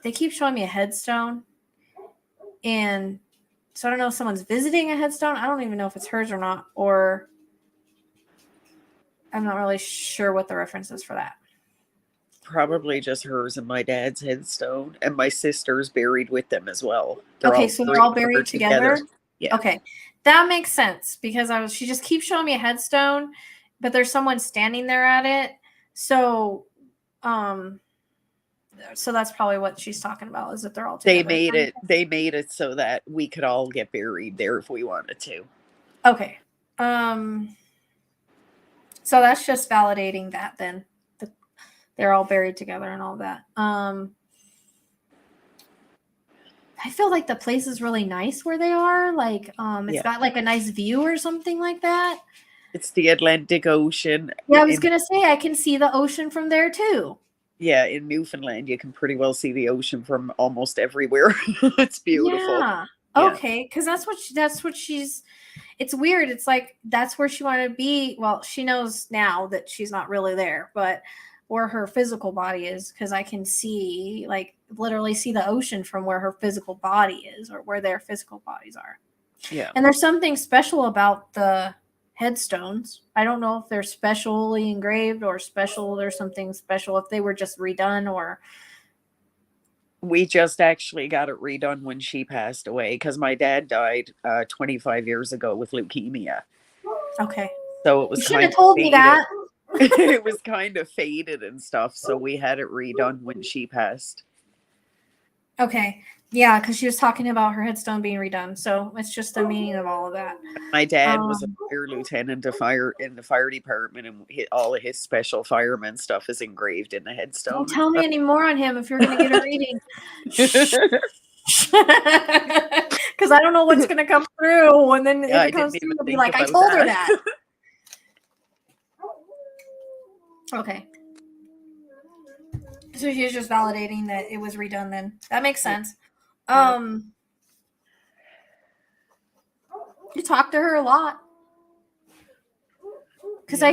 Speaker 1: They keep showing me a headstone. And so I don't know if someone's visiting a headstone. I don't even know if it's hers or not, or I'm not really sure what the reference is for that.
Speaker 3: Probably just hers and my dad's headstone, and my sister's buried with them as well.
Speaker 1: So they're all buried together.
Speaker 3: Yeah.
Speaker 1: Okay, that makes sense because she just keeps showing me a headstone, but there's someone standing there at it. So, so that's probably what she's talking about. Is that they're all together?
Speaker 3: They made it so that we could all get buried there if we wanted to.
Speaker 1: Okay. So that's just validating that then. They're all buried together and all that. I feel like the place is really nice where they are. Like, it's got like a nice view or something like that.
Speaker 3: It's the Atlantic Ocean.
Speaker 1: Yeah, I was going to say, I can see the ocean from there too.
Speaker 3: Yeah, in Newfoundland, you can pretty well see the ocean from almost everywhere. It's beautiful.
Speaker 1: Yeah. Okay, because that's what she's. It's weird. It's like that's where she wanted to be. Well, she knows now that she's not really there, but where her physical body is, because I can see, like, literally see the ocean from where her physical body is, or where their physical bodies are.
Speaker 3: Yeah.
Speaker 1: And there's something special about the headstones. I don't know if they're specially engraved or special. There's something special if they were just redone or.
Speaker 3: We just actually got it redone when she passed away because my dad died 25 years ago with leukemia.
Speaker 1: Okay.
Speaker 3: So it was
Speaker 1: you should have told me that.
Speaker 3: It was kind of faded and stuff, so we had it redone when she passed.
Speaker 1: Okay. Yeah, because she was talking about her headstone being redone. So it's just the meaning of all of that.
Speaker 3: My dad was a fire lieutenant in the fire department, and all of his special fireman stuff is engraved in the headstone.
Speaker 1: Don't tell me any more on him if you're going to get a reading. Because I don't know what's going to come through. And then if it comes through, you'll be like, I told her that. Okay. So she was just validating that it was redone then. That makes sense. You talk to her a lot. Because I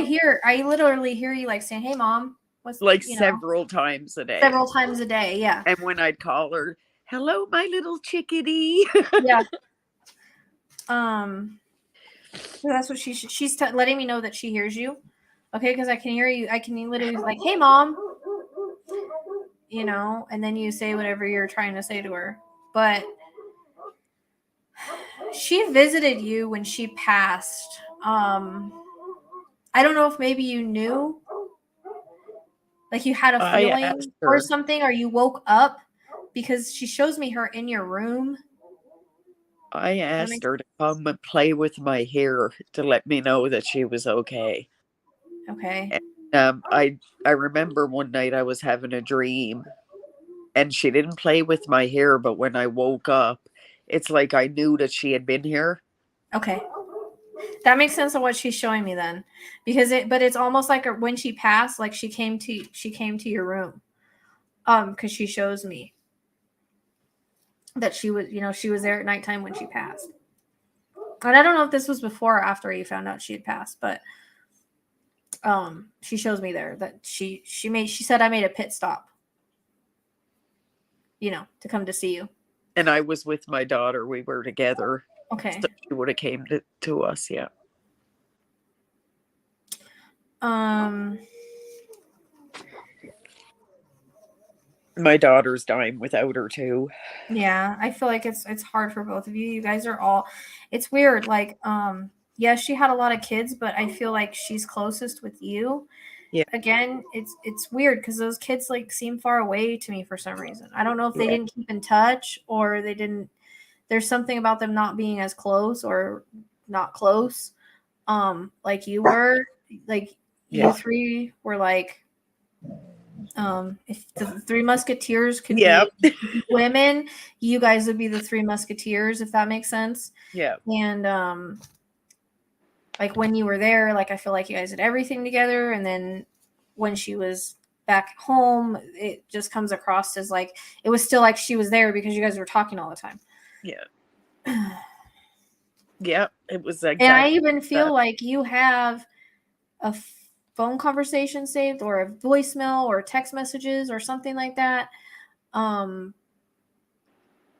Speaker 1: literally hear you like saying, hey mom.
Speaker 3: Several times a day.
Speaker 1: Several times a day, yeah.
Speaker 3: And when I'd call her, hello, my little chickadee.
Speaker 1: Yeah. So that's what she's letting me know that she hears you. Okay, because I can hear you. I can literally like, hey mom. You know, and then you say whatever you're trying to say to her. But she visited you when she passed. I don't know if maybe you knew. Like you had a feeling or something, or you woke up, because she shows me her in your room.
Speaker 3: I asked her to come and play with my hair to let me know that she was okay.
Speaker 1: Okay.
Speaker 3: And, I remember one night I was having a dream, and she didn't play with my hair, but when I woke up, it's like I knew that she had been here.
Speaker 1: Okay. That makes sense of what she's showing me then, but it's almost like when she passed, like she came to your room, because she shows me that she was there at nighttime when she passed. And I don't know if this was before or after you found out she had passed, but she shows me there that she said I made a pit stop, to come to see you.
Speaker 4: And I was with my daughter. We were together.
Speaker 1: Okay.
Speaker 4: So she would have came to us, yeah. My daughter's dying without her too.
Speaker 1: Yeah, I feel like it's hard for both of you. You guys are all, it's weird. Like, yes, she had a lot of kids, but I feel like she's closest with you.
Speaker 4: Yeah.
Speaker 1: Again, it's weird because those kids like seem far away to me for some reason. I don't know if they didn't keep in touch or they didn't. There's something about them not being as close or not close, like you were. Like you three were like. If the Three Musketeers could be women, you guys would be the Three Musketeers, if that makes sense.
Speaker 4: Yeah.
Speaker 1: And like when you were there, like I feel like you guys did everything together, and then when she was back home, it just comes across as like it was still like she was there because you guys were talking all the time.
Speaker 4: Yeah. Yeah, it was
Speaker 1: exactly. And I even feel like you have a phone conversation saved or a voicemail or text messages or something like that.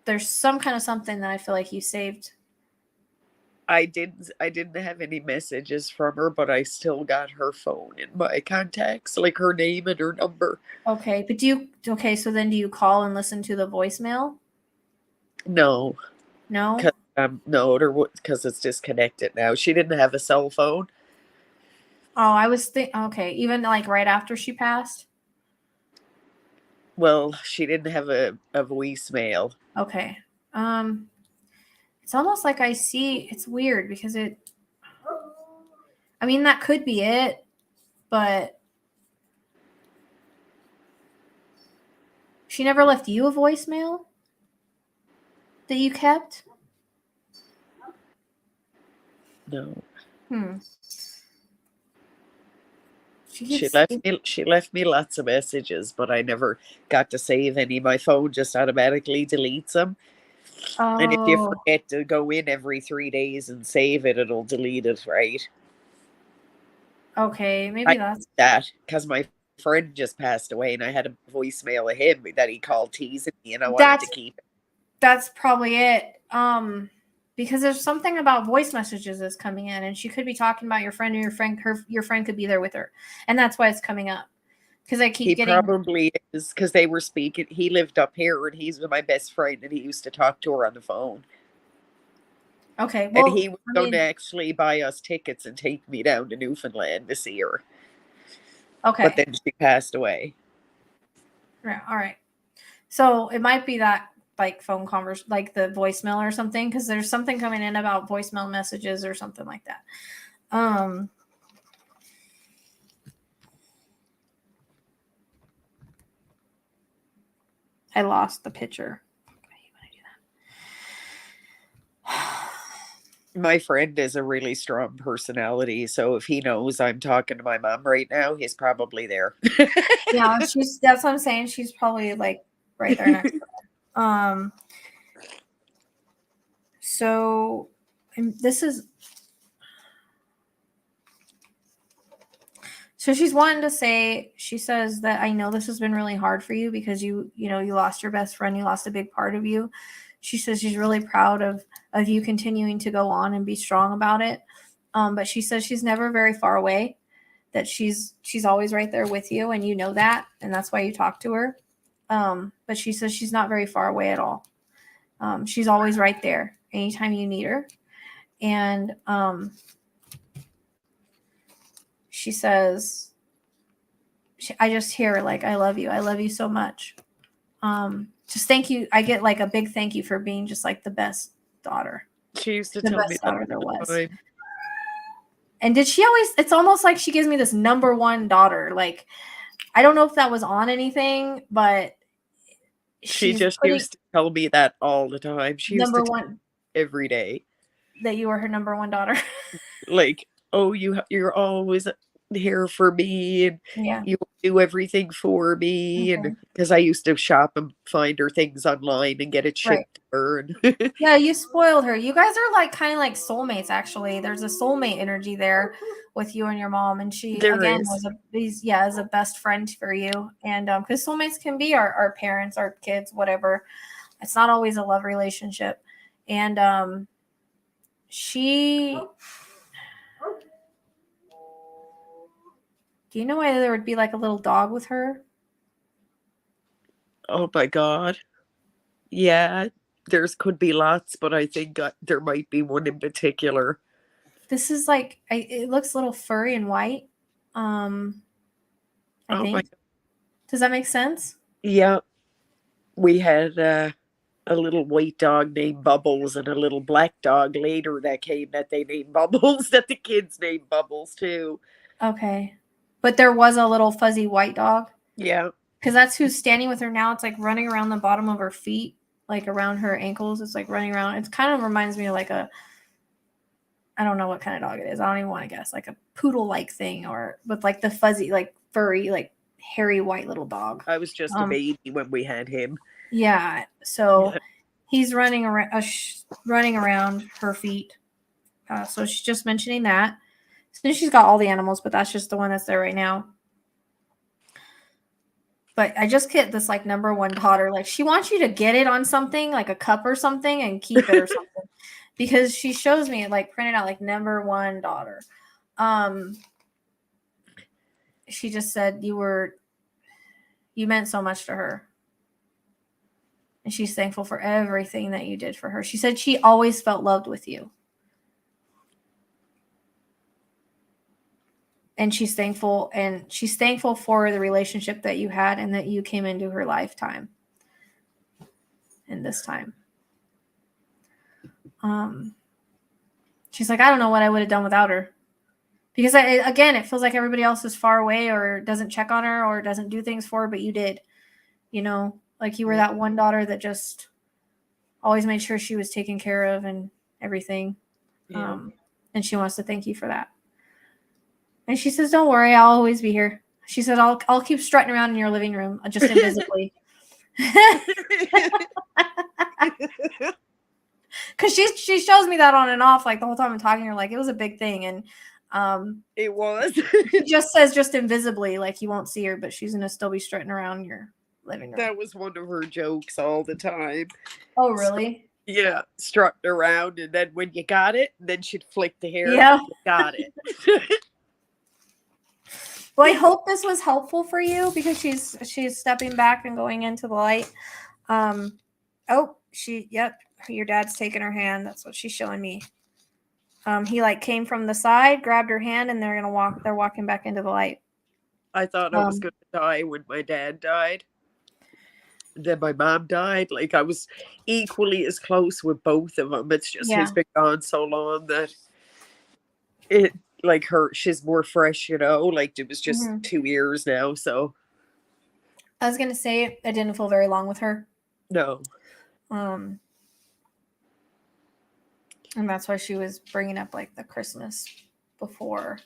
Speaker 1: There's some kind of something that I feel like you saved.
Speaker 4: I didn't have any messages from her, but I still got her phone in my contacts, like her name and her number.
Speaker 1: Okay, but so then do you call and listen to the voicemail?
Speaker 4: No.
Speaker 1: No?
Speaker 4: Because it's disconnected now. She didn't have a cell phone.
Speaker 1: Oh, I was okay, even like right after she passed?
Speaker 4: Well, she didn't have a voicemail.
Speaker 1: Okay. It's almost like I see, it's weird because I mean, that could be it, but she never left you a voicemail that you kept?
Speaker 4: No. She left me lots of messages, but I never got to save any. My phone just automatically deletes them. Oh. And if you forget to go in every 3 days and save it, it'll delete it, right?
Speaker 1: Okay, maybe that's
Speaker 4: that because my friend just passed away and I had a voicemail of him that he called teasing me and I wanted to keep it.
Speaker 1: That's probably it. Because there's something about voice messages that's coming in, and she could be talking about your friend, and your friend could be there with her, and that's why it's coming up. Because I keep getting.
Speaker 4: He probably is because they were speaking. He lived up here, and he's my best friend, and he used to talk to her on the phone.
Speaker 1: Okay, well,
Speaker 4: and he was going to actually buy us tickets and take me down to Newfoundland to see her.
Speaker 1: Okay,
Speaker 4: but then she passed away.
Speaker 1: Yeah, all right. So it might be that. Like phone conversation, like the voicemail or something, because there's something coming in about voicemail messages or something like that. I lost the picture.
Speaker 4: My friend is a really strong personality, so if he knows I'm talking to my mom right now, he's probably there.
Speaker 1: Yeah, that's what I'm saying. She's probably like right there next to her. So this is. So she's wanting to say, she says that I know this has been really hard for you because you lost your best friend. You lost a big part of you. She says she's really proud of you continuing to go on and be strong about it. But she says she's never very far away, that she's always right there with you. And you know that. And that's why you talk to her. But she says she's not very far away at all. She's always right there anytime you need her. And she says, I just hear like, I love you so much. Just thank you. I get like a big thank you for being just like the best daughter.
Speaker 4: She used to tell me that
Speaker 1: there was. And did she always, it's almost like she gives me this number one daughter. Like, I don't know if that was on anything, but
Speaker 4: she just used to tell me that all the time. She used to
Speaker 1: tell me
Speaker 4: every day
Speaker 1: that you were her number one daughter.
Speaker 4: Like, oh, you're always here for me, and you do everything for me. And because I used to shop and find her things online and get it shipped to her. And
Speaker 1: yeah, you spoiled her. You guys are like kind of like soulmates, actually. There's a soulmate energy there with you and your mom, and she is a best friend for you. And because soulmates can be our parents, our kids, whatever. It's not always a love relationship. And she, do you know why there would be like a little dog with her?
Speaker 4: Oh my God. Yeah, could be lots, but I think there might be one in particular.
Speaker 1: This is like, it looks a little furry and white. I think. Does that make sense?
Speaker 4: Yeah. We had a little white dog named Bubbles and a little black dog later that came that they named Bubbles, that the kids named Bubbles too.
Speaker 1: Okay. But there was a little fuzzy white dog?
Speaker 4: Yeah.
Speaker 1: Because that's who's standing with her now. It's like running around the bottom of her feet, like around her ankles. It's like running around. It kind of reminds me of like I don't know what kind of dog it is. I don't even want to guess. Like a poodle-like thing, or with like the fuzzy, like furry, like hairy white little dog.
Speaker 4: I was just a baby when we had him.
Speaker 1: Yeah. So he's running around her feet. So she's just mentioning that. So she's got all the animals, but that's just the one that's there right now. But I just get this like number one daughter. Like she wants you to get it on something, like a cup or something, and keep it or something. Because she shows me it like printed out like number one daughter. She just said you meant so much to her. And she's thankful for everything that you did for her. She said she always felt loved with you. And she's thankful for the relationship that you had and that you came into her lifetime. In this time. She's like, I don't know what I would have done without her. Because it feels like everybody else is far away or doesn't check on her or doesn't do things for her, but you did. You know, like you were that one daughter that just always made sure she was taken care of and everything. Yeah. And she wants to thank you for that. And she says, don't worry, I'll always be here. She said, I'll keep strutting around in your living room, just invisibly. Because she shows me that on and off, like the whole time I'm talking to her, like it was a big thing. And
Speaker 4: it was.
Speaker 1: She just says just invisibly, like you won't see her, but she's going to still be strutting around your living room.
Speaker 4: That was one of her jokes all the time.
Speaker 1: Oh, really?
Speaker 4: Yeah, strutting around, and then when you got it, then she'd flick the hair.
Speaker 1: Yeah.
Speaker 4: You got it.
Speaker 1: Well, I hope this was helpful for you because she's stepping back and going into the light. Your dad's taking her hand. That's what she's showing me. He like came from the side, grabbed her hand, and they're walking back into the light.
Speaker 4: I thought I was going to die when my dad died. Then my mom died. Like I was equally as close with both of them. It's just he's been gone so long that it like she's more fresh, you know, like it was just 2 years now. So
Speaker 1: I was gonna say I didn't feel very long with her.
Speaker 4: No.
Speaker 1: And that's why she was bringing up like the Christmas before.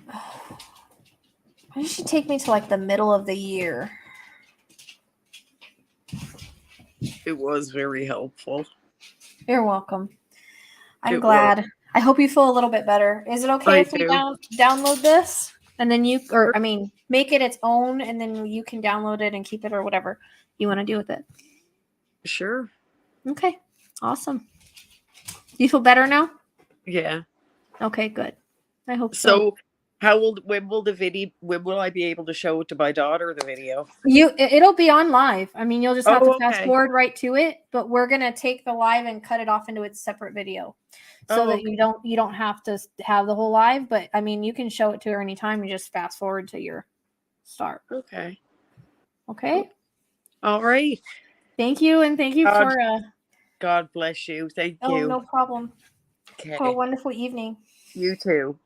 Speaker 1: Why did she take me to like the middle of the year?
Speaker 4: It was very helpful.
Speaker 1: You're welcome. I'm glad. I hope you feel a little bit better. Is it okay if we download this and then make it its own and then you can download it and keep it or whatever you want to do with it?
Speaker 4: Sure.
Speaker 1: Okay. Awesome. Do you feel better now?
Speaker 4: Yeah.
Speaker 1: Okay, good. I hope so.
Speaker 4: So when will I be able to show it to my daughter, the video?
Speaker 1: It'll be on live. I mean, you'll just have to fast forward right to it, but we're going to take the live and cut it off into its separate video so that you don't have to have the whole live, but I mean, you can show it to her anytime. You just fast forward to your start.
Speaker 4: Okay.
Speaker 1: All
Speaker 4: right.
Speaker 1: Thank you. And thank you for
Speaker 4: God bless you. Thank you.
Speaker 1: Oh, no problem.
Speaker 4: Okay.
Speaker 1: Have a wonderful evening.
Speaker 4: You too.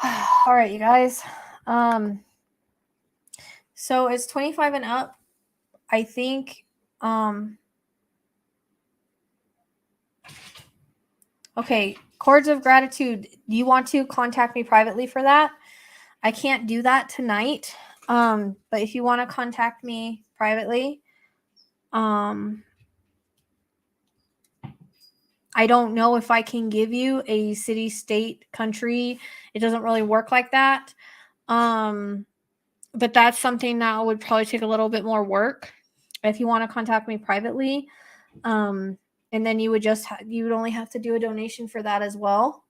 Speaker 1: All right, you guys. So it's 25 and up. I think Okay, Chords of Gratitude. Do you want to contact me privately for that? I can't do that tonight. But if you want to contact me privately, I don't know if I can give you a city, state, country. It doesn't really work like that. But that's something that would probably take a little bit more work if you want to contact me privately. And then you would you would only have to do a donation for that as well.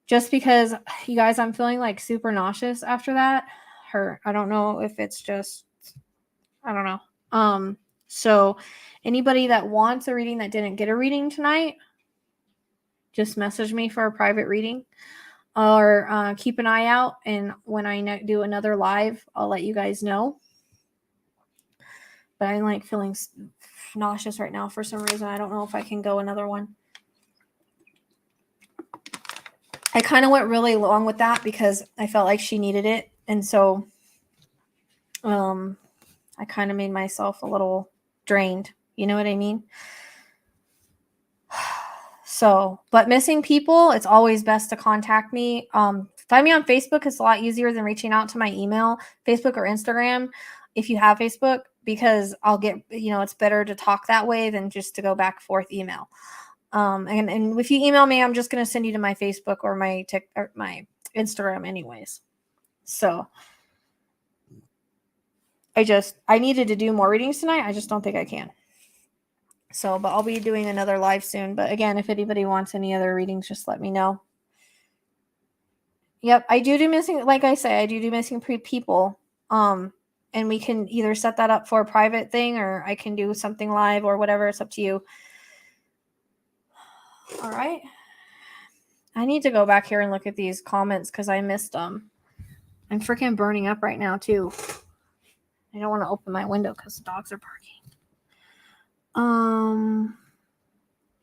Speaker 1: Just because, you guys, I'm feeling like super nauseous after that. I don't know if it's just, I don't know. So anybody that wants a reading that didn't get a reading tonight, just message me for a private reading, or keep an eye out. And when I do another live, I'll let you guys know. But I'm like feeling nauseous right now for some reason. I don't know if I can go another one. I kind of went really long with that because I felt like she needed it. And so I kind of made myself a little drained. You know what I mean? So, but missing people, it's always best to contact me. Find me on Facebook. It's a lot easier than reaching out to my email, Facebook or Instagram, if you have Facebook, because I'll get, it's better to talk that way than just to go back and forth email. And if you email me, I'm just going to send you to my Facebook or my Instagram anyways. So I needed to do more readings tonight. I just don't think I can. So, but I'll be doing another live soon. But again, if anybody wants any other readings, just let me know. Yep, I do missing, like I say, I do missing people. And we can either set that up for a private thing, or I can do something live or whatever. It's up to you. All right. I need to go back here and look at these comments because I missed them. I'm freaking burning up right now too. I don't want to open my window because the dogs are barking.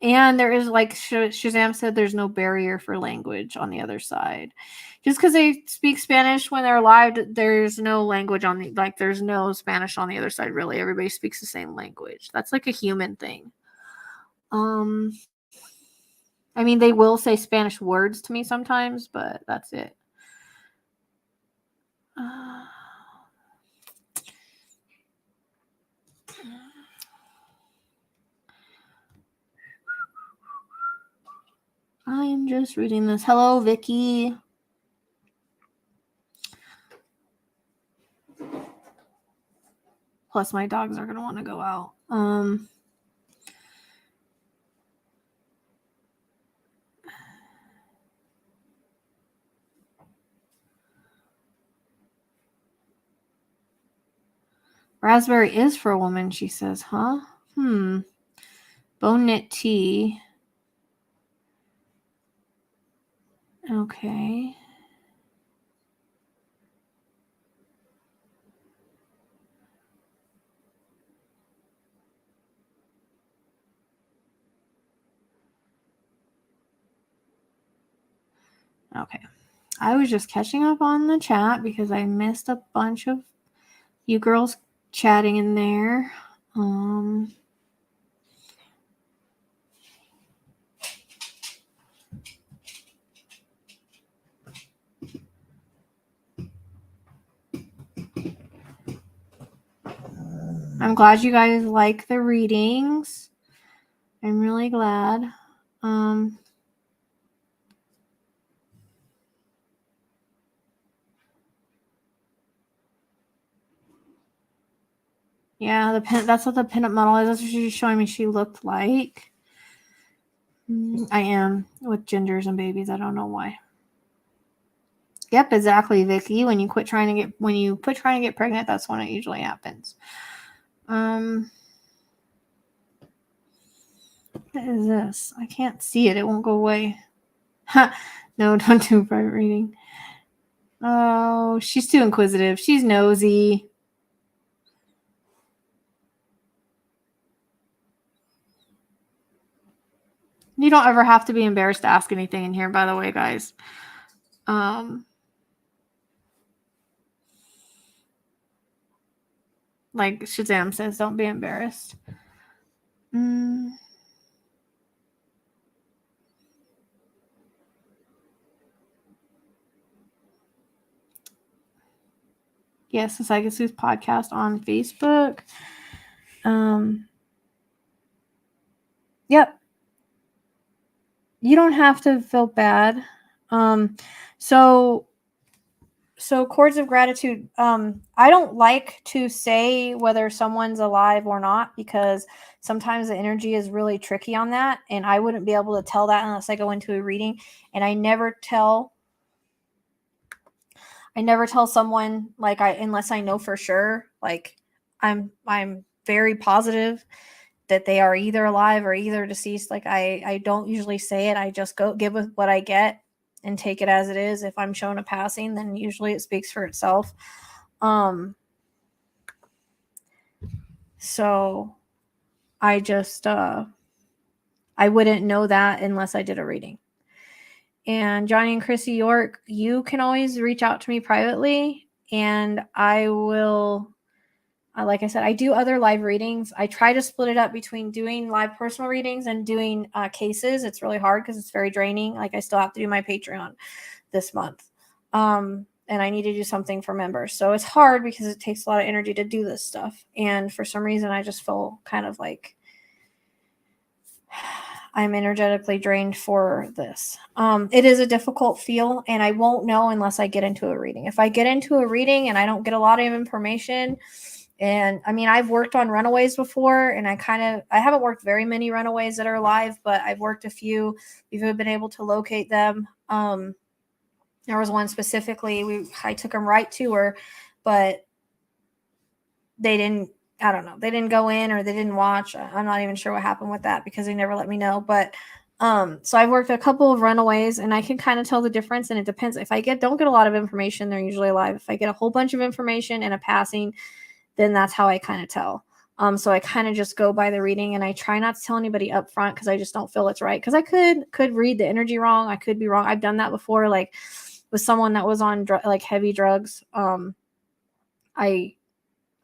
Speaker 1: And there is, like Shazam said, there's no barrier for language on the other side. Just because they speak Spanish when they're live, there's no language there's no Spanish on the other side, really. Everybody speaks the same language. That's like a human thing. I mean, they will say Spanish words to me sometimes, but that's it. I am just reading this. Hello, Vicky. Plus, my dogs are going to want to go out. Raspberry is for a woman, she says, huh? Bone knit tea. Okay. Okay. I was just catching up on the chat because I missed a bunch of you girls chatting in there. I'm glad you guys like the readings. I'm really glad. Yeah, that's what the pinup model is. That's what she's showing me she looked like. I am with gingers and babies. I don't know why. Yep, exactly, Vicky. When you quit trying to get pregnant, that's when it usually happens. What is this? I can't see it. It won't go away. No, don't do a private reading. Oh, she's too inquisitive. She's nosy. You don't ever have to be embarrassed to ask anything in here, by the way, guys. Like Shazam says, don't be embarrassed. Yes, the Psychic Sleuth podcast on Facebook. Yep. You don't have to feel bad. So chords of gratitude. I don't like to say whether someone's alive or not, because sometimes the energy is really tricky on that, and I wouldn't be able to tell that unless I go into a reading. And I never tell someone, like, unless I know for sure. Like, I'm very positive that they are either alive or either deceased. Like, I don't usually say it. I just go give with what I get and take it as it is. If I'm shown a passing, then usually it speaks for itself. So I just I wouldn't know that unless I did a reading. And Johnny and Chrissy York, you can always reach out to me privately, and I will, like I said, I do other live readings. I try to split it up between doing live personal readings and doing cases. It's really hard because it's very draining. Like, I still have to do my Patreon this month. And I need to do something for members. So it's hard because it takes a lot of energy to do this stuff. And for some reason, I just feel kind of like I'm energetically drained for this. It is a difficult feel, and I won't know unless I get into a reading. If I get into a reading and I don't get a lot of information, and I mean, I've worked on runaways before, and I haven't worked very many runaways that are alive, but I've worked a few. We've been able to locate them. There was one specifically, I took them right to her, but they didn't, I don't know, they didn't go in or they didn't watch. I'm not even sure what happened with that because they never let me know. But so I've worked a couple of runaways, and I can kind of tell the difference. And it depends. If I don't get a lot of information, they're usually alive. If I get a whole bunch of information and a passing, then that's how I kind of tell. So I kind of just go by the reading, and I try not to tell anybody up front because I just don't feel it's right. Because I could read the energy wrong. I could be wrong. I've done that before, like with someone that was on like heavy drugs.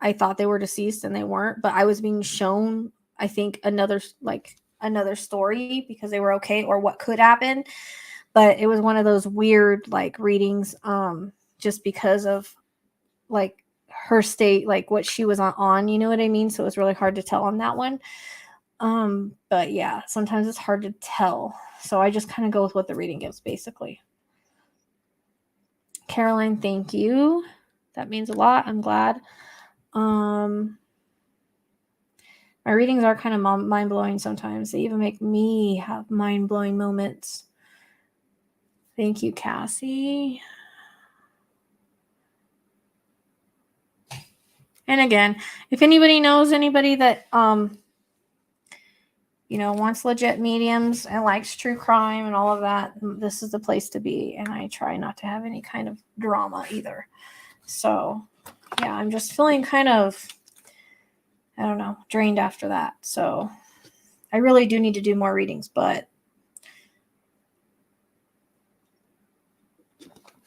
Speaker 1: I thought they were deceased and they weren't, but I was being shown, I think, another story because they were okay, or what could happen. But it was one of those weird like readings, just because of like her state, like what she was on, you know what I mean? So it was really hard to tell on that one. But yeah, sometimes it's hard to tell. So I just kind of go with what the reading gives, basically. Caroline, thank you. That means a lot. I'm glad. My readings are kind of mind-blowing sometimes. They even make me have mind-blowing moments. Thank you, Cassie. And again, if anybody knows anybody that wants legit mediums and likes true crime and all of that, this is the place to be. And I try not to have any kind of drama either. So yeah, I'm just feeling kind of, I don't know, drained after that. So I really do need to do more readings, but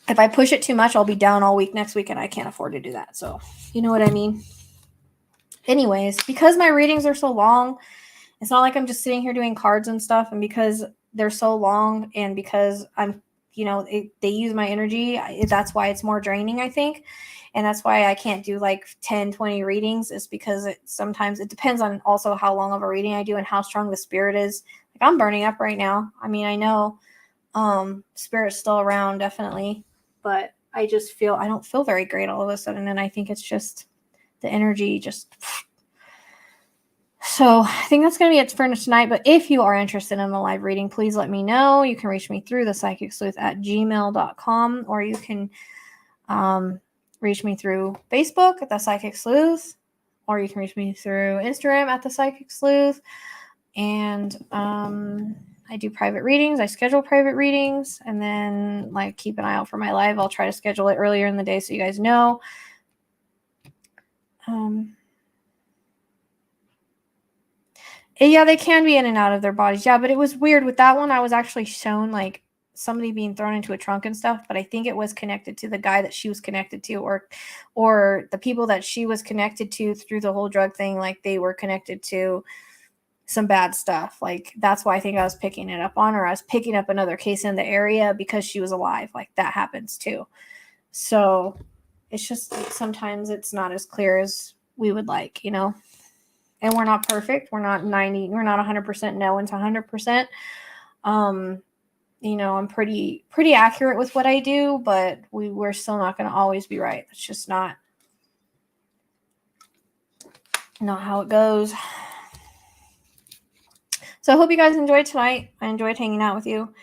Speaker 1: if I push it too much, I'll be down all week next week, and I can't afford to do that. So you know what I mean? Anyways, because my readings are so long, it's not like I'm just sitting here doing cards and stuff. And because they're so long, and because I'm, they use my energy, that's why it's more draining, I think. And that's why I can't do like 10, 20 readings, is because sometimes it depends on also how long of a reading I do and how strong the spirit is. Like, I'm burning up right now. I mean, I know spirit's still around, definitely, but I don't feel very great all of a sudden. And I think it's just the energy just. So I think that's going to be it for tonight. But if you are interested in a live reading, please let me know. You can reach me through thepsychicsleuth@gmail.com, or you can reach me through Facebook at The Psychic Sleuth, or you can reach me through Instagram at The Psychic Sleuth. And I do private readings. I schedule private readings, and then like keep an eye out for my live. I'll try to schedule it earlier in the day so you guys know. Yeah, they can be in and out of their bodies. Yeah, but it was weird with that one. I was actually shown like somebody being thrown into a trunk and stuff, but I think it was connected to the guy that she was connected to, or the people that she was connected to through the whole drug thing. Like, they were connected to some bad stuff. Like, that's why I think I was picking it up on her. I was picking up another case in the area because she was alive. Like, that happens too. So It's just sometimes it's not as clear as we would like, you know. And we're not perfect. We're not 100% no into 100%. You know, I'm pretty accurate with what I do, but we're still not going to always be right. It's just not how it goes. So I hope you guys enjoyed tonight. I enjoyed hanging out with you.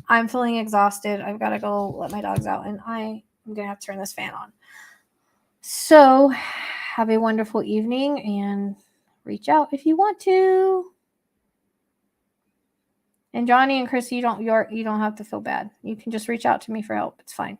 Speaker 1: I'm feeling exhausted. I've got to go let my dogs out, and I'm going to have to turn this fan on. So have a wonderful evening, and reach out if you want to. And Johnny and Chrissy, you don't have to feel bad. You can just reach out to me for help. It's fine.